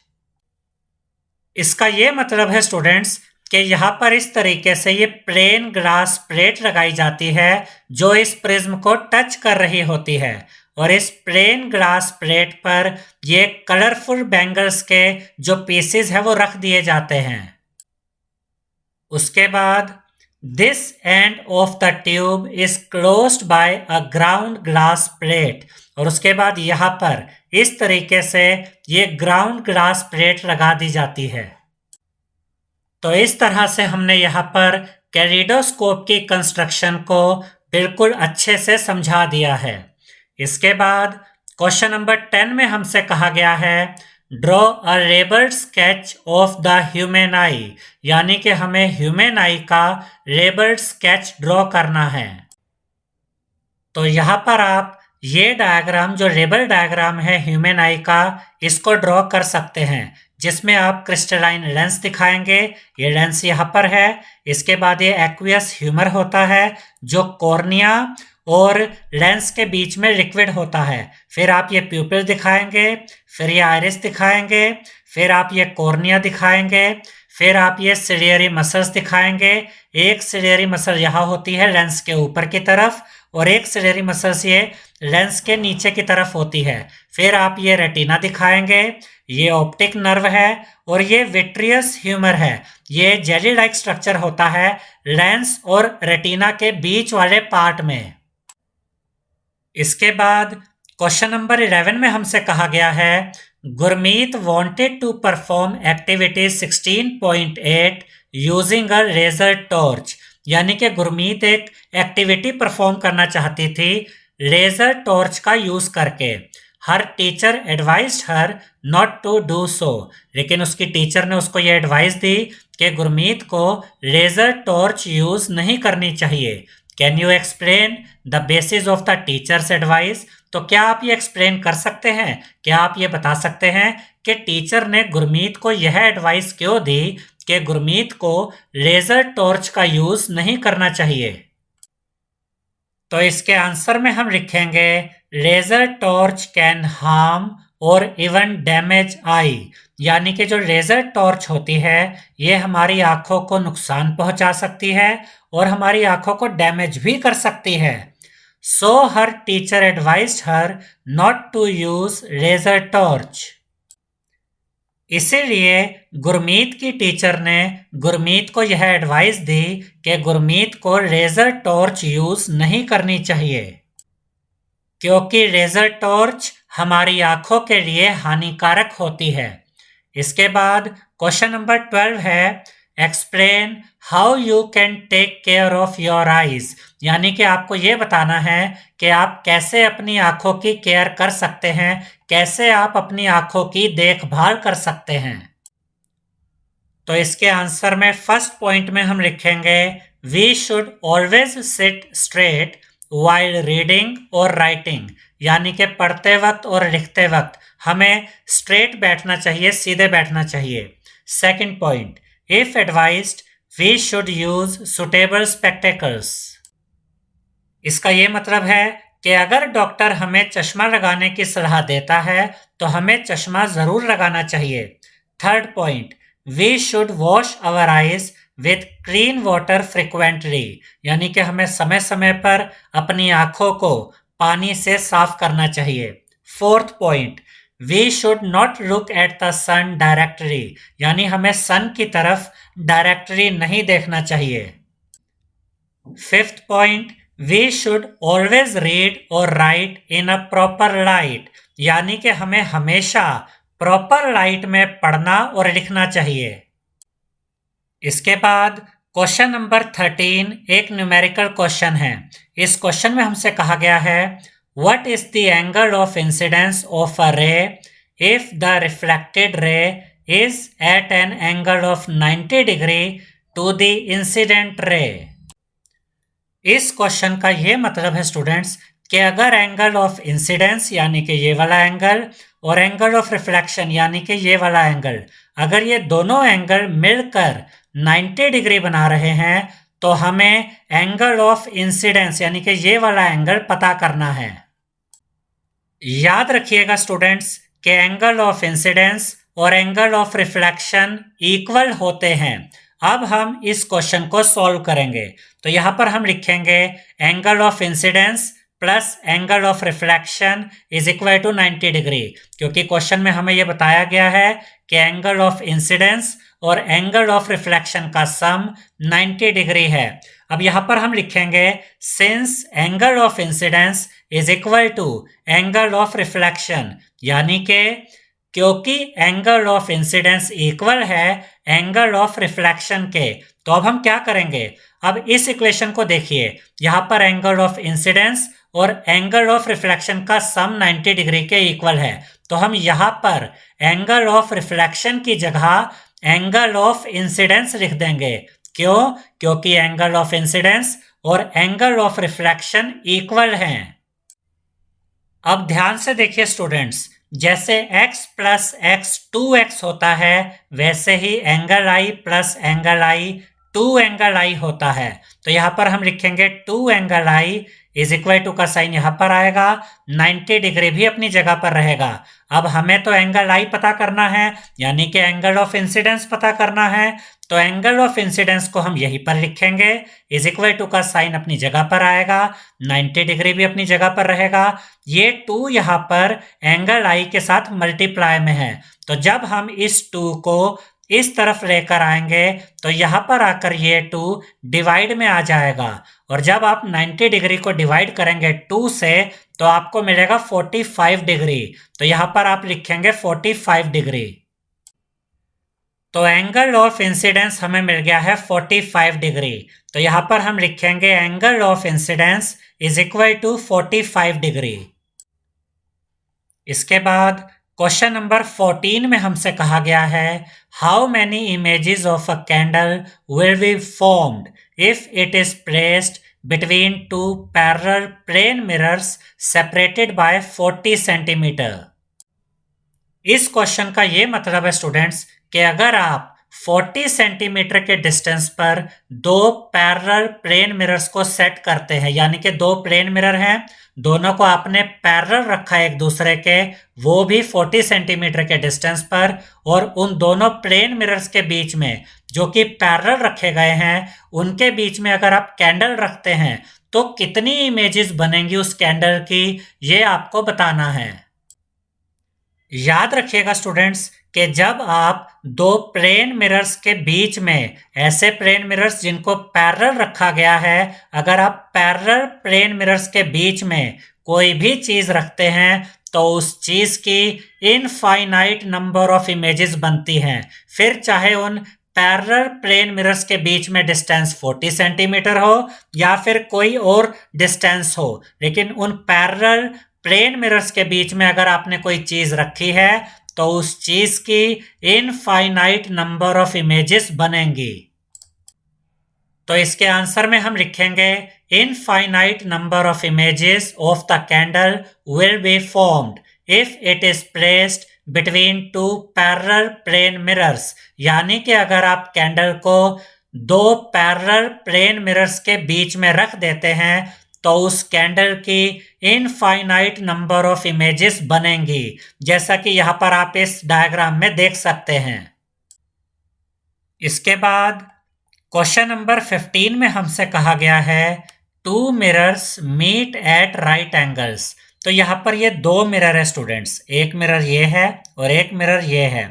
इसका ये मतलब है स्टूडेंट्स कि यहाँ पर इस तरीके से ये प्लेन ग्लास प्लेट लगाई जाती है जो इस प्रिज्म को टच कर रही होती है और इस प्लेन ग्लास प्लेट पर ये कलरफुल बैंगल्स के जो पीसेस है वो रख दिए जाते हैं। उसके बाद this end of the tube is closed by a ground glass plate, और उसके बाद यहाँ पर इस तरीके से ये ग्राउंड ग्लास प्लेट लगा दी जाती है। तो इस तरह से हमने यहाँ पर कैलिडोस्कोप की कंस्ट्रक्शन को बिल्कुल अच्छे से समझा दिया है। इसके बाद क्वेश्चन नंबर 10 में हमसे कहा गया है draw a labelled sketch of the human आई, यानी कि हमें ह्यूमन आई का लेबल्ड स्केच ड्रॉ करना है। तो यहाँ पर आप ये डायग्राम जो लेबल डायग्राम है ह्यूमन आई का, इसको ड्रॉ कर सकते हैं, जिसमें आप क्रिस्टलाइन लेंस दिखाएंगे। ये लेंस यहाँ पर है। इसके बाद ये एक्वियस ह्यूमर होता है जो कॉर्निया और लेंस के बीच में लिक्विड होता है। फिर आप ये प्यूपिल दिखाएंगे, फिर ये आइरिस दिखाएंगे, फिर आप ये कॉर्निया दिखाएंगे, फिर आप ये सिलियरी मसल्स दिखाएंगे। एक सिलियरी मसल यहाँ होती है लेंस के ऊपर की तरफ, और एक सिलियरी मसल्स ये लेंस के नीचे की तरफ होती है। फिर आप ये रेटिना दिखाएंगे, ये ऑप्टिक नर्व है, और ये विट्रियस ह्यूमर है। ये जेली लाइक स्ट्रक्चर होता है लेंस और रेटिना के बीच वाले पार्ट में। इसके बाद क्वेश्चन नंबर 11 में हमसे कहा गया है Gurmeet wanted to perform activity 16.8 using a laser torch, यानी कि गुरमीत एक एक्टिविटी परफॉर्म करना चाहती थी लेजर टॉर्च का यूज करके। Her teacher advised her not to do so, लेकिन उसकी टीचर ने उसको ये एडवाइस दी कि गुरमीत को लेजर टॉर्च यूज नहीं करनी चाहिए। Can you explain the basis of the teachers advice? तो क्या आप ये एक्सप्लेन कर सकते हैं? क्या आप ये बता सकते हैं कि टीचर ने गुरमीत को यह एडवाइस क्यों दी कि गुरमीत को लेजर टॉर्च का यूज नहीं करना चाहिए? तो इसके आंसर में हम लिखेंगे लेजर टॉर्च कैन हार्म और इवन डैमेज आई, यानी कि जो लेजर टॉर्च होती है ये हमारी आंखों को नुकसान पहुंचा सकती है और हमारी आंखों को डैमेज भी कर सकती है। So her teacher advised her not to use laser torch. इसीलिए गुरमीत की टीचर ने गुरमीत को यह एडवाइस दी कि गुरमीत को लेजर टॉर्च यूज नहीं करनी चाहिए, क्योंकि लेजर टॉर्च हमारी आंखों के लिए हानिकारक होती है। इसके बाद क्वेश्चन नंबर 12 है explain how you can take care of your eyes, यानी कि आपको ये बताना है कि आप कैसे अपनी आंखों की केयर कर सकते हैं, कैसे आप अपनी आंखों की देखभाल कर सकते हैं। तो इसके आंसर में फर्स्ट पॉइंट में हम लिखेंगे we should always sit straight while reading और राइटिंग, यानी कि पढ़ते वक्त और लिखते वक्त हमें स्ट्रेट बैठना चाहिए, सीधे बैठना चाहिए। Second point, if advised we should use suitable spectacles. इसका ये मतलब है कि अगर डॉक्टर हमें चश्मा लगाने की सलाह देता है तो हमें चश्मा जरूर लगाना चाहिए। Third point, we should wash our eyes with clean water frequently, यानी कि हमें समय समय पर अपनी आंखों को पानी से साफ करना चाहिए। Fourth point, we should not look at the sun directly, यानी हमें सन की तरफ डायरेक्टली नहीं देखना चाहिए। Fifth point, we should always read और write in a proper light, यानी कि हमें हमेशा प्रॉपर लाइट में पढ़ना और लिखना चाहिए। इसके बाद क्वेश्चन नंबर 13 एक न्यूमेरिकल क्वेश्चन है। इस क्वेश्चन में हमसे कहा गया है what is the angle of incidence of a ray if the reflected ray is at an angle of 90 degree to the incident ray. इस क्वेश्चन का ये मतलब है स्टूडेंट्स कि अगर एंगल ऑफ इंसिडेंस यानी कि ये वाला एंगल और एंगल ऑफ रिफ्लेक्शन यानी कि ये वाला एंगल, अगर ये दोनों एंगल मिलकर 90 डिग्री बना रहे हैं तो हमें एंगल ऑफ इंसिडेंस यानी कि ये वाला एंगल पता करना है। याद रखिएगा स्टूडेंट्स कि एंगल ऑफ इंसिडेंस और एंगल ऑफ रिफ्लेक्शन इक्वल होते हैं। अब हम इस क्वेश्चन को सॉल्व करेंगे। तो यहां पर हम लिखेंगे angle of incidence plus angle of reflection is equal to 90 degree, क्योंकि क्वेश्चन में हमें यह बताया गया है कि एंगल ऑफ इंसिडेंस और एंगल ऑफ रिफ्लेक्शन का सम 90 डिग्री है। अब यहां पर हम लिखेंगे since angle of incidence is equal to angle of reflection, यानी कि क्योंकि एंगल ऑफ इंसिडेंस इक्वल है एंगल ऑफ रिफ्लेक्शन के, तो अब हम क्या करेंगे, अब इस इक्वेशन को देखिए, यहां पर एंगल ऑफ इंसिडेंस और एंगल ऑफ रिफ्लेक्शन का सम 90 डिग्री के इक्वल है, तो हम यहां पर एंगल ऑफ रिफ्लेक्शन की जगह एंगल ऑफ इंसिडेंस लिख देंगे। क्यों? क्योंकि एंगल ऑफ इंसिडेंस और एंगल ऑफ रिफ्लेक्शन इक्वल हैं। अब ध्यान से देखिए स्टूडेंट्स, जैसे x प्लस एक्स 2x होता है, वैसे ही angle I plus angle I 2 angle I होता है। तो यहां पर हम लिखेंगे 2 angle I is equal to का साइन यहां पर आएगा, 90 डिग्री भी अपनी जगह पर रहेगा। अब हमें तो एंगल I पता करना है, यानी कि एंगल ऑफ इंसिडेंस पता करना है, तो एंगल ऑफ इंसिडेंस को हम यहीं पर लिखेंगे, इज इक्वल टू का साइन अपनी जगह पर आएगा, 90 डिग्री भी अपनी जगह पर रहेगा। ये 2 यहाँ पर एंगल I के साथ मल्टीप्लाई में है, तो जब हम इस 2 को इस तरफ लेकर आएंगे तो यहां पर आकर ये 2 डिवाइड में आ जाएगा, और जब आप 90 डिग्री को डिवाइड करेंगे 2 से तो आपको मिलेगा 45 डिग्री, तो यहां पर आप लिखेंगे 45 डिग्री। तो एंगल ऑफ इंसिडेंस हमें मिल गया है 45 डिग्री, तो यहां पर हम लिखेंगे angle of incidence is equal to 45 degree. इसके बाद क्वेश्चन नंबर 14 में हमसे कहा गया है how many images of a candle will be formed if it is placed between 2 parallel plane mirrors separated by 40 centimetre. इस क्वेश्चन का ये मतलब है स्टूडेंट्स कि अगर आप 40 सेंटीमीटर के डिस्टेंस पर 2 पैरेलल प्लेन मिरर्स को सेट करते हैं, यानी कि 2 प्लेन मिरर हैं, दोनों को आपने पैरेलल रखा है एक दूसरे के, वो भी 40 सेंटीमीटर के डिस्टेंस पर, और उन दोनों प्लेन मिरर्स के बीच में जो कि पैरेलल रखे गए हैं उनके बीच में अगर आप कैंडल रखते हैं तो कितनी इमेजेस बनेंगी उस कैंडल की, ये आपको बताना है। याद रखिएगा स्टूडेंट्स कि जब आप 2 प्लेन मिरर्स के बीच में, ऐसे प्लेन मिरर्स जिनको पैरेलल रखा गया है, अगर आप पैरेलल प्लेन मिरर्स के बीच में कोई भी चीज रखते हैं तो उस चीज की इनफाइनाइट नंबर ऑफ इमेजेस बनती हैं, फिर चाहे उन पैरेलल प्लेन मिरर्स के बीच में डिस्टेंस 40 सेंटीमीटर हो या फिर कोई और डिस्टेंस हो, लेकिन उन पैरेलल प्लेन मिरर्स के बीच में अगर आपने कोई चीज रखी है तो उस चीज की इनफाइनाइट नंबर ऑफ इमेजेस बनेंगी। तो इसके आंसर में हम लिखेंगे infinite number of images of the candle will be formed if it is placed between 2 parallel plane mirrors, यानी कि अगर आप कैंडल को 2 पैरेलल प्लेन मिरर्स के बीच में रख देते हैं तो उस कैंडल की इनफाइनाइट नंबर ऑफ इमेजेस बनेंगी, जैसा कि यहां पर आप इस डायग्राम में देख सकते हैं। इसके बाद क्वेश्चन नंबर 15 में हमसे कहा गया है 2 mirrors meet at right angles. तो यहां पर ये 2 मिरर है स्टूडेंट्स, एक मिरर ये है और एक मिरर ये है,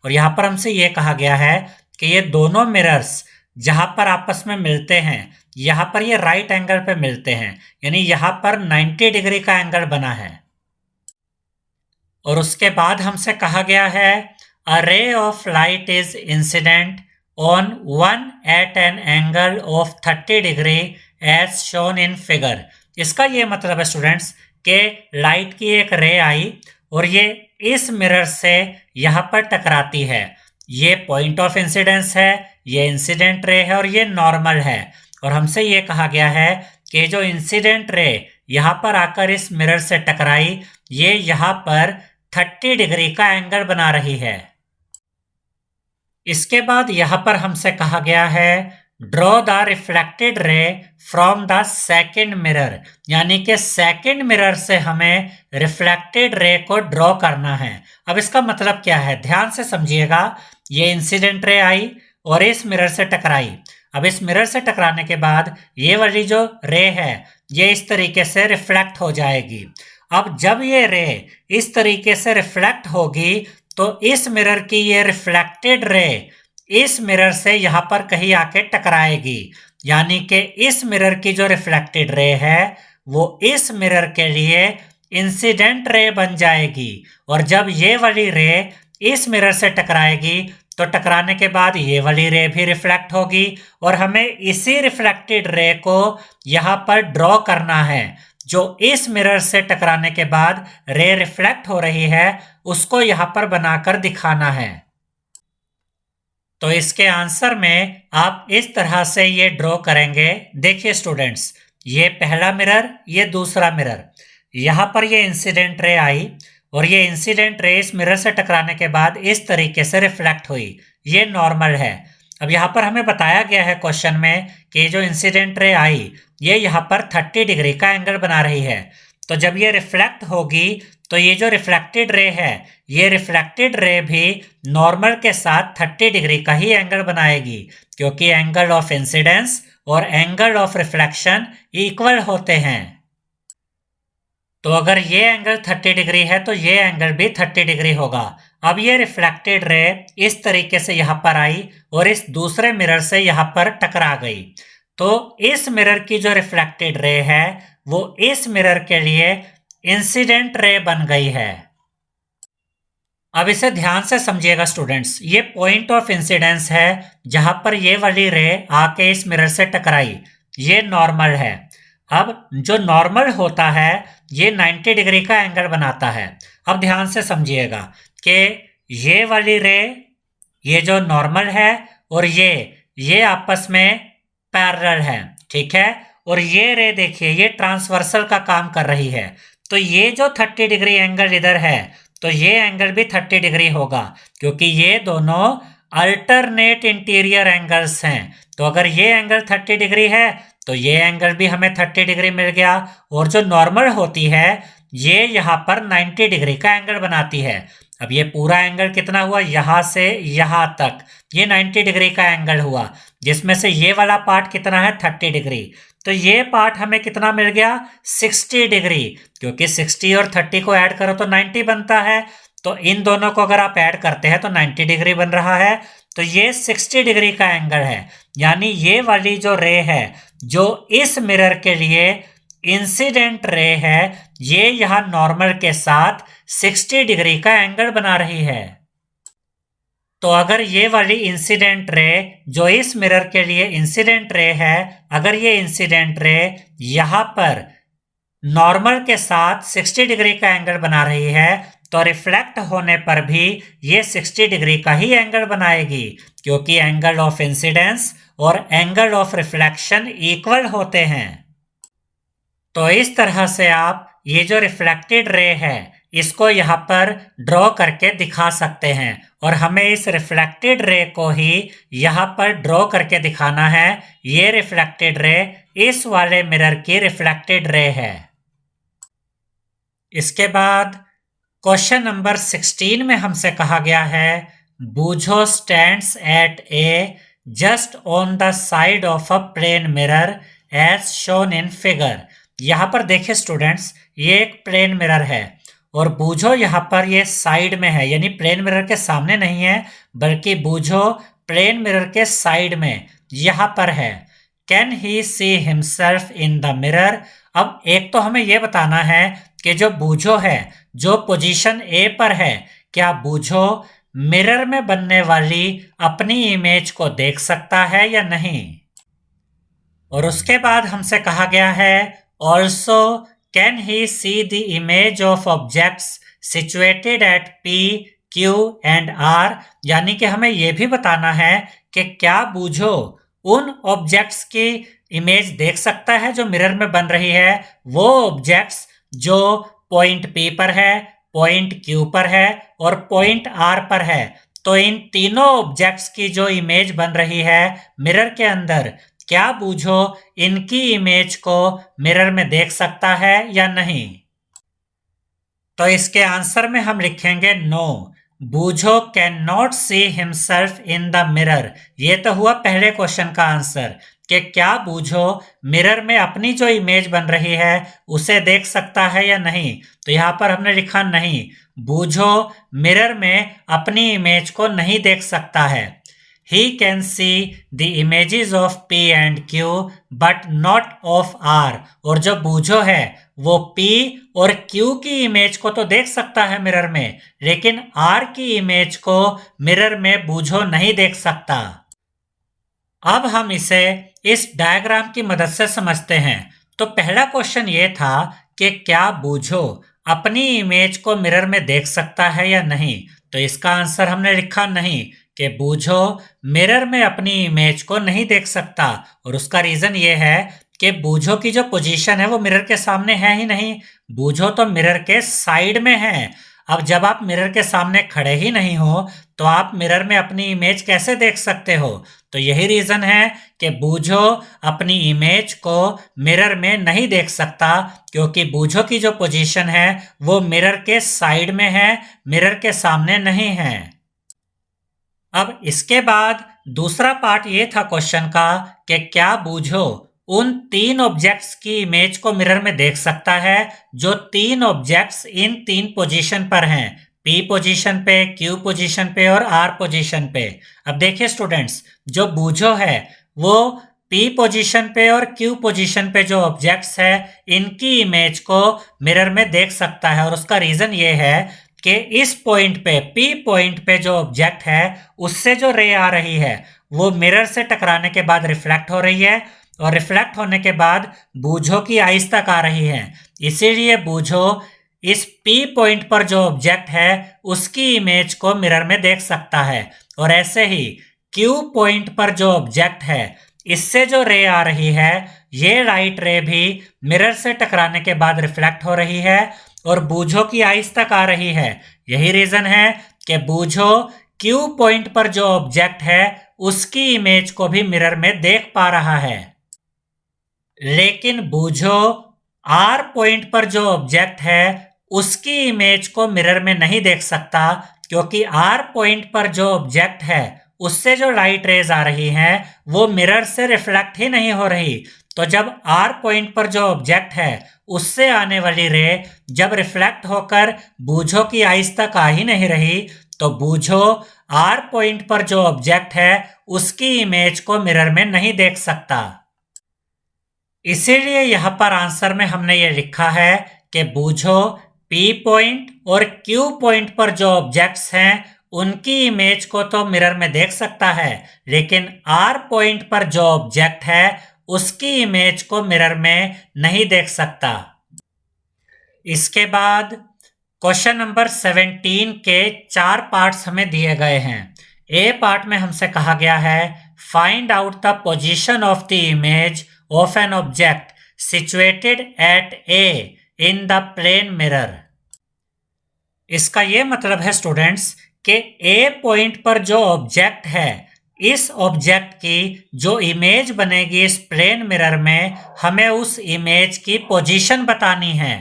और यहां पर हमसे ये कहा गया है कि ये दोनों मिरर्स जहां पर आपस में मिलते हैं, यहां पर ये राइट एंगल पे मिलते हैं, यानी यहां पर 90 डिग्री का एंगल बना है। और उसके बाद हमसे कहा गया है a ray of light is incident on one at an angle of 30 degree as shown in figure. इसका ये मतलब है स्टूडेंट्स कि लाइट की एक रे आई और ये इस मिरर से यहां पर टकराती है, ये पॉइंट ऑफ इंसिडेंस है, ये इंसिडेंट रे है और ये नॉर्मल है। और हमसे ये कहा गया है कि जो इंसिडेंट रे यहां पर आकर इस मिरर से टकराई, ये यहां पर 30 डिग्री का एंगल बना रही है। इसके बाद यहां पर हमसे कहा गया है ड्रॉ द रिफ्लेक्टेड रे फ्रॉम द सेकेंड मिरर, यानी कि सेकेंड मिरर से हमें रिफ्लेक्टेड रे को ड्रॉ करना है। अब इसका मतलब क्या है, ध्यान से समझिएगा। ये इंसिडेंट रे आई और इस मिरर से टकराई। अब इस मिरर से टकराने के बाद ये वाली जो रे है ये इस तरीके से रिफ्लेक्ट हो जाएगी। अब जब ये रे इस तरीके से रिफ्लेक्ट होगी तो इस मिरर की ये रिफ्लेक्टेड रे इस मिरर से यहां पर कहीं आके टकराएगी, यानी कि इस मिरर की जो रिफ्लेक्टेड रे है वो इस मिरर के लिए इंसिडेंट रे बन जाएगी। और जब ये वाली रे इस मिरर से टकराएगी तो टकराने के बाद ये वाली रे भी रिफ्लेक्ट होगी और हमें इसी रिफ्लेक्टेड रे को यहां पर ड्रॉ करना है। जो इस मिरर से टकराने के बाद रे रिफ्लेक्ट हो रही है उसको यहां पर बनाकर दिखाना है। तो इसके आंसर में आप इस तरह से ये ड्रॉ करेंगे। देखिए स्टूडेंट्स, ये पहला मिरर, ये दूसरा मिरर, यहां पर ये इंसिडेंट रे आई और ये इंसिडेंट रे इस मिरर से टकराने के बाद इस तरीके से रिफ्लेक्ट हुई, ये नॉर्मल है। अब यहाँ पर हमें बताया गया है क्वेश्चन में कि जो इंसिडेंट रे आई ये यहाँ पर 30 डिग्री का एंगल बना रही है। तो जब ये रिफ्लेक्ट होगी तो ये जो रिफ्लेक्टेड रे है ये रिफ्लेक्टेड रे भी नॉर्मल के साथ 30 डिग्री का ही एंगल बनाएगी, क्योंकि एंगल ऑफ इंसिडेंस और एंगल ऑफ रिफ्लेक्शन इक्वल होते हैं। तो अगर ये एंगल 30 डिग्री है तो ये एंगल भी 30 डिग्री होगा। अब ये रिफ्लेक्टेड रे इस तरीके से यहाँ पर आई और इस दूसरे मिरर से यहाँ पर टकरा गई। तो इस मिरर की जो रिफ्लेक्टेड रे है वो इस मिरर के लिए इंसिडेंट रे बन गई है। अब इसे ध्यान से समझिएगा स्टूडेंट्स, ये पॉइंट ऑफ इंसिडेंस है जहां पर ये वाली रे आके इस मिरर से टकराई, ये नॉर्मल है। अब जो नॉर्मल होता है ये 90 डिग्री का एंगल बनाता है। अब ध्यान से समझिएगा कि ये वाली रे, ये जो नॉर्मल है और ये आपस में पैरेलल है, ठीक है। और ये रे देखिए ये ट्रांसवर्सल का काम कर रही है। तो ये जो 30 डिग्री एंगल इधर है तो ये एंगल भी 30 डिग्री होगा, क्योंकि ये दोनों अल्टरनेट इंटीरियर एंगल्स हैं। तो अगर ये एंगल 30 डिग्री है तो ये एंगल भी हमें 30 डिग्री मिल गया। और जो नॉर्मल होती है ये यहाँ पर 90 डिग्री का एंगल बनाती है। अब ये पूरा एंगल कितना हुआ, यहाँ से यहाँ तक ये 90 डिग्री का एंगल हुआ, जिसमें से ये वाला पार्ट कितना है 30 डिग्री। तो ये पार्ट हमें कितना मिल गया 60 डिग्री, क्योंकि 60 और 30 को ऐड करो तो 90 बनता है। तो इन दोनों को अगर आप ऐड करते हैं तो 90 डिग्री बन रहा है। तो ये 60 डिग्री का एंगल है, यानी ये वाली जो रे है जो इस मिरर के लिए इंसिडेंट रे है ये यहां नॉर्मल के साथ 60 डिग्री का एंगल बना रही है। तो अगर ये वाली इंसिडेंट रे जो इस मिरर के लिए इंसिडेंट रे है, अगर ये इंसिडेंट रे यहां पर नॉर्मल के साथ 60 डिग्री का एंगल बना रही है तो रिफ्लेक्ट होने पर भी ये 60 डिग्री का ही एंगल बनाएगी, क्योंकि एंगल ऑफ इंसिडेंस और एंगल ऑफ रिफ्लेक्शन इक्वल होते हैं। तो इस तरह से आप ये जो रिफ्लेक्टेड रे है इसको यहाँ पर ड्रॉ करके दिखा सकते हैं, और हमें इस रिफ्लेक्टेड रे को ही यहाँ पर ड्रॉ करके दिखाना है। ये रिफ्लेक्टेड रे इस वाले मिरर की रिफ्लेक्टेड रे है। इसके बाद क्वेश्चन नंबर 16 में हमसे कहा गया है Boojho stands at a just on the side of a plane mirror as shown in figure. यहाँ पर देखिए स्टूडेंट्स, ये एक प्लेन मिरर है और बूझो यहाँ पर ये साइड में है, यानी प्लेन मिरर के सामने नहीं है बल्कि बूझो प्लेन मिरर के साइड में यहाँ पर है। Can he see himself in the mirror. अब एक तो हमें यह बताना है कि जो बूझो है जो पोजीशन ए पर है, क्या बूझो मिरर में बनने वाली अपनी इमेज को देख सकता है या नहीं। और उसके बाद हमसे कहा गया है also can he see the image of objects situated at P Q and R. यानी कि हमें यह भी बताना है कि क्या बूझो उन ऑब्जेक्ट्स की इमेज देख सकता है जो मिरर में बन रही है, वो ऑब्जेक्ट्स जो पॉइंट P पर है, पॉइंट Q पर है और पॉइंट R पर है। तो इन तीनों ऑब्जेक्ट्स की जो इमेज बन रही है मिरर के अंदर, क्या बूझो इनकी इमेज को मिरर में देख सकता है या नहीं। तो इसके आंसर में हम लिखेंगे no, Boojho can not see himself in the mirror. ये तो हुआ पहले क्वेश्चन का आंसर कि क्या बूझो मिरर में अपनी जो इमेज बन रही है उसे देख सकता है या नहीं। तो यहाँ पर हमने लिखा नहीं, बूझो मिरर में अपनी इमेज को नहीं देख सकता है। He can see the images of P and Q but not of R। और जो बूझो है वो P और Q की इमेज को तो देख सकता है मिरर में, लेकिन R की इमेज को मिरर में बूझो नहीं देख सकता। अब हम इसे इस डायग्राम की मदद से समझते हैं। तो पहला क्वेश्चन ये था कि क्या बूझो अपनी इमेज को मिरर में देख सकता है या नहीं। तो इसका आंसर हमने लिखा नहीं कि बूझो मिरर में अपनी इमेज को नहीं देख सकता। और उसका रीजन ये है कि बूझो की जो पोजीशन है वो मिरर के सामने है ही नहीं, बूझो तो मिरर के साइड में है। अब जब आप मिरर के सामने खड़े ही नहीं हो तो आप मिरर में अपनी इमेज कैसे देख सकते हो। तो यही रीजन है कि बूझो अपनी इमेज को मिरर में नहीं देख सकता, क्योंकि बूझो की जो पोजीशन है वो मिरर के साइड में है, मिरर के सामने नहीं है। अब इसके बाद दूसरा पार्ट ये था क्वेश्चन का कि क्या बूझो उन तीन ऑब्जेक्ट्स की इमेज को मिरर में देख सकता है जो तीन ऑब्जेक्ट्स इन तीन पोजीशन पर हैं, P पोजीशन पे, Q पोजीशन पे और R पोजीशन पे। अब देखिए स्टूडेंट्स, जो बूझो है वो P पोजीशन पे और Q पोजीशन पे जो ऑब्जेक्ट्स है इनकी इमेज को मिरर में देख सकता है। और उसका रीजन ये है कि इस पॉइंट पे, P पॉइंट पे जो ऑब्जेक्ट है उससे जो रे आ रही है वो मिरर से टकराने के बाद रिफ्लेक्ट हो रही है और रिफ्लेक्ट होने के बाद बूझो की आइज तक आ रही है। इसीलिए बूझो इस P पॉइंट पर जो ऑब्जेक्ट है उसकी इमेज को मिरर में देख सकता है। और ऐसे ही Q पॉइंट पर जो ऑब्जेक्ट है इससे जो रे आ रही है ये लाइट रे भी मिरर से टकराने के बाद रिफ्लेक्ट हो रही है और बूझो की आइज तक आ रही है। यही रीजन है कि बूझो Q पॉइंट पर जो ऑब्जेक्ट है उसकी इमेज को भी मिरर में देख पा रहा है, लेकिन बूझो R पॉइंट पर जो ऑब्जेक्ट है उसकी इमेज को मिरर में नहीं देख सकता, क्योंकि R पॉइंट पर जो ऑब्जेक्ट है उससे जो लाइट रेज आ रही हैं वो मिरर से रिफ्लेक्ट ही नहीं हो रही। तो जब R पॉइंट पर जो ऑब्जेक्ट है उससे आने वाली रे जब रिफ्लेक्ट होकर बूझो की आइज तक आ ही नहीं रही, तो बूझो R पॉइंट पर जो ऑब्जेक्ट है उसकी इमेज को मिरर में नहीं देख सकता। इसीलिए यहां पर आंसर में हमने ये लिखा है कि बूझो P पॉइंट और Q पॉइंट पर जो ऑब्जेक्ट्स हैं उनकी इमेज को तो मिरर में देख सकता है, लेकिन R पॉइंट पर जो ऑब्जेक्ट है उसकी इमेज को मिरर में नहीं देख सकता। इसके बाद क्वेश्चन नंबर 17 के 4 पार्ट्स हमें दिए गए हैं। ए पार्ट में हमसे कहा गया है find out the position of the image of an object situated at A in the plane mirror. इसका यह मतलब है स्टूडेंट्स कि ए पॉइंट पर जो ऑब्जेक्ट है इस ऑब्जेक्ट की जो इमेज बनेगी इस प्लेन मिरर में हमें उस इमेज की पोजीशन बतानी है।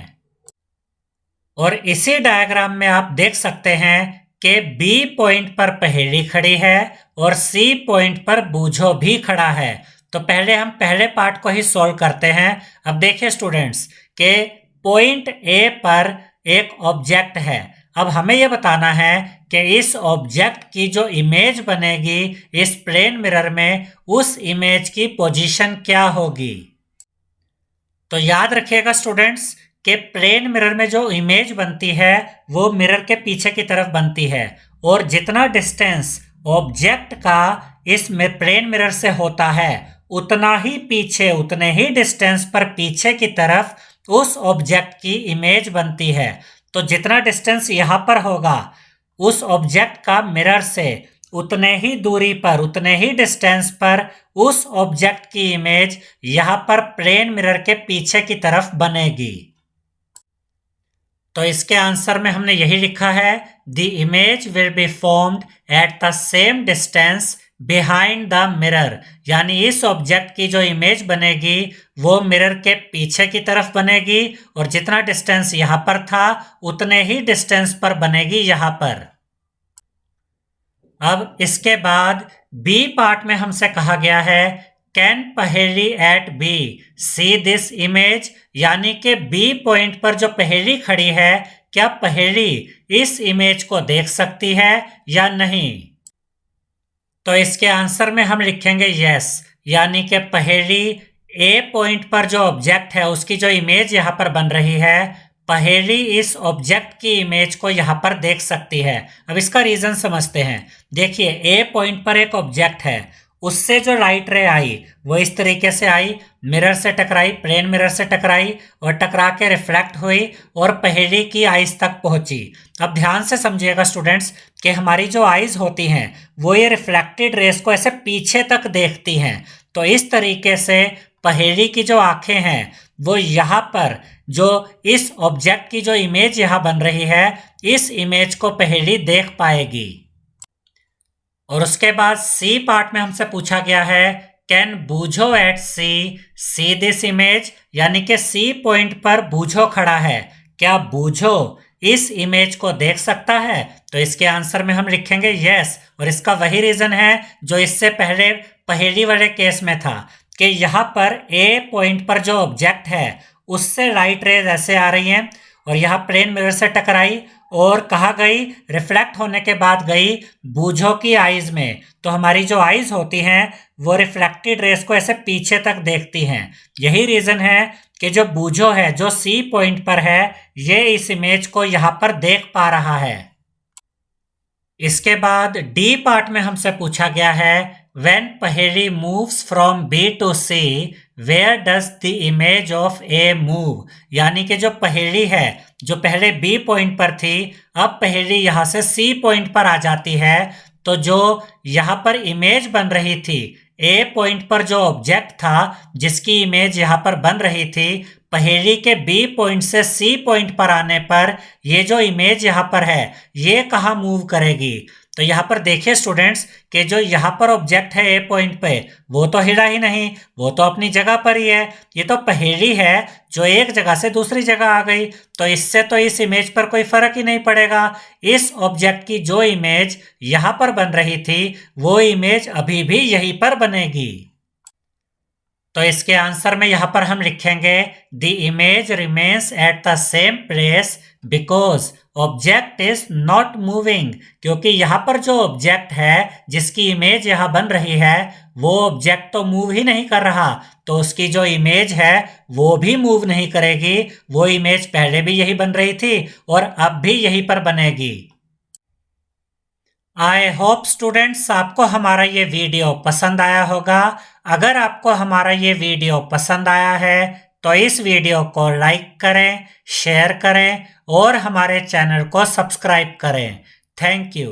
और इसी डायग्राम में आप देख सकते हैं कि बी पॉइंट पर पहेली खड़ी है और सी पॉइंट पर बूझो भी खड़ा है। तो पहले हम पहले पार्ट को ही सॉल्व करते हैं। अब देखिए स्टूडेंट्स कि पॉइंट ए पर एक ऑब्जेक्ट है। अब हमें यह बताना है कि इस ऑब्जेक्ट की जो इमेज बनेगी इस प्लेन मिरर में उस इमेज की पोजीशन क्या होगी। तो याद रखिएगा स्टूडेंट्स कि प्लेन मिरर में जो इमेज बनती है वो मिरर के पीछे की तरफ बनती है और जितना डिस्टेंस ऑब्जेक्ट का इस प्लेन मिरर से होता है उतना ही पीछे, उतने ही डिस्टेंस पर पीछे की तरफ उस ऑब्जेक्ट की इमेज बनती है। तो जितना डिस्टेंस यहाँ पर होगा उस ऑब्जेक्ट का मिरर से उतने ही दूरी पर, उतने ही डिस्टेंस पर उस ऑब्जेक्ट की इमेज यहाँ पर प्लेन मिरर के पीछे की तरफ बनेगी। तो इसके आंसर में हमने यही लिखा है the image will be formed at the same distance behind the mirror, यानी इस ऑब्जेक्ट की जो इमेज बनेगी वो मिरर के पीछे की तरफ बनेगी और जितना डिस्टेंस यहाँ पर था उतने ही डिस्टेंस पर बनेगी यहाँ पर। अब इसके बाद बी पार्ट में हमसे कहा गया है can Paheli at B see this image, यानी कि बी पॉइंट पर जो पहेली खड़ी है, क्या पहेली इस इमेज को देख सकती है या नहीं। तो इसके आंसर में हम लिखेंगे यस, यानी कि पहेली ए पॉइंट पर जो ऑब्जेक्ट है उसकी जो इमेज यहाँ पर बन रही है, पहेली इस ऑब्जेक्ट की इमेज को यहाँ पर देख सकती है। अब इसका रीजन समझते हैं। देखिए ए पॉइंट पर एक ऑब्जेक्ट है, उससे जो लाइट रे आई वो इस तरीके से आई, मिरर से टकराई, प्लेन मिरर से टकराई और टकरा के रिफ्लेक्ट हुई और पहेली की आइज तक पहुंची। अब ध्यान से समझिएगा स्टूडेंट्स कि हमारी जो आइज होती हैं वो ये रिफ्लेक्टेड रेस को ऐसे पीछे तक देखती हैं। तो इस तरीके से पहेली की जो आंखें हैं वो यहाँ पर जो इस ऑब्जेक्ट की जो इमेज यहाँ बन रही है, इस इमेज को पहेली देख पाएगी। और उसके बाद सी पार्ट में हमसे पूछा गया है कैन बूझो एट सी दिस इमेज, यानी कि सी पॉइंट पर बूझो खड़ा है, क्या बूझो इस इमेज को देख सकता है। तो इसके आंसर में हम लिखेंगे यस, और इसका वही रीजन है जो इससे पहले पहेली वाले केस में था कि यहाँ पर ए पॉइंट पर जो ऑब्जेक्ट है उससे लाइट रेज ऐसे आ रही हैं और यहाँ प्लेन मिरर से टकराई और कहा गई रिफ्लेक्ट होने के बाद गई बूझो की आइज में। तो हमारी जो आइज होती हैं वो रिफ्लेक्टेड रेस को ऐसे पीछे तक देखती हैं। यही रीजन है कि जो बूझो है जो सी पॉइंट पर है ये इस इमेज को यहाँ पर देख पा रहा है। इसके बाद डी पार्ट में हमसे पूछा गया है when पहेली moves from B to C where does the image of A move, यानी कि जो पहेली है जो पहले B पॉइंट पर थी अब पहेली यहाँ से C पॉइंट पर आ जाती है, तो जो यहाँ पर इमेज बन रही थी A पॉइंट पर जो ऑब्जेक्ट था जिसकी इमेज यहाँ पर बन रही थी, पहेली के B पॉइंट से C पॉइंट पर आने पर ये जो इमेज यहाँ पर है ये कहाँ मूव करेगी। तो यहाँ पर देखिए स्टूडेंट्स कि जो यहाँ पर ऑब्जेक्ट है ए पॉइंट पे वो तो हिला ही नहीं, वो तो अपनी जगह पर ही है। ये तो पहेली है जो एक जगह से दूसरी जगह आ गई, तो इससे तो इस इमेज पर कोई फर्क ही नहीं पड़ेगा। इस ऑब्जेक्ट की जो इमेज यहाँ पर बन रही थी वो इमेज अभी भी यहीं पर बनेगी। तो इसके आंसर में यहाँ पर हम लिखेंगे the image remains at the same place because object is not moving, क्योंकि यहाँ पर जो ऑब्जेक्ट है जिसकी इमेज यहाँ बन रही है वो ऑब्जेक्ट तो मूव ही नहीं कर रहा, तो उसकी जो इमेज है वो भी मूव नहीं करेगी। वो इमेज पहले भी यही बन रही थी और अब भी यहीं पर बनेगी। आई होप स्टूडेंट्स आपको हमारा ये वीडियो पसंद आया होगा। अगर आपको हमारा ये वीडियो पसंद आया है तो इस वीडियो को लाइक करें, शेयर करें और हमारे चैनल को सब्सक्राइब करें। Thank you.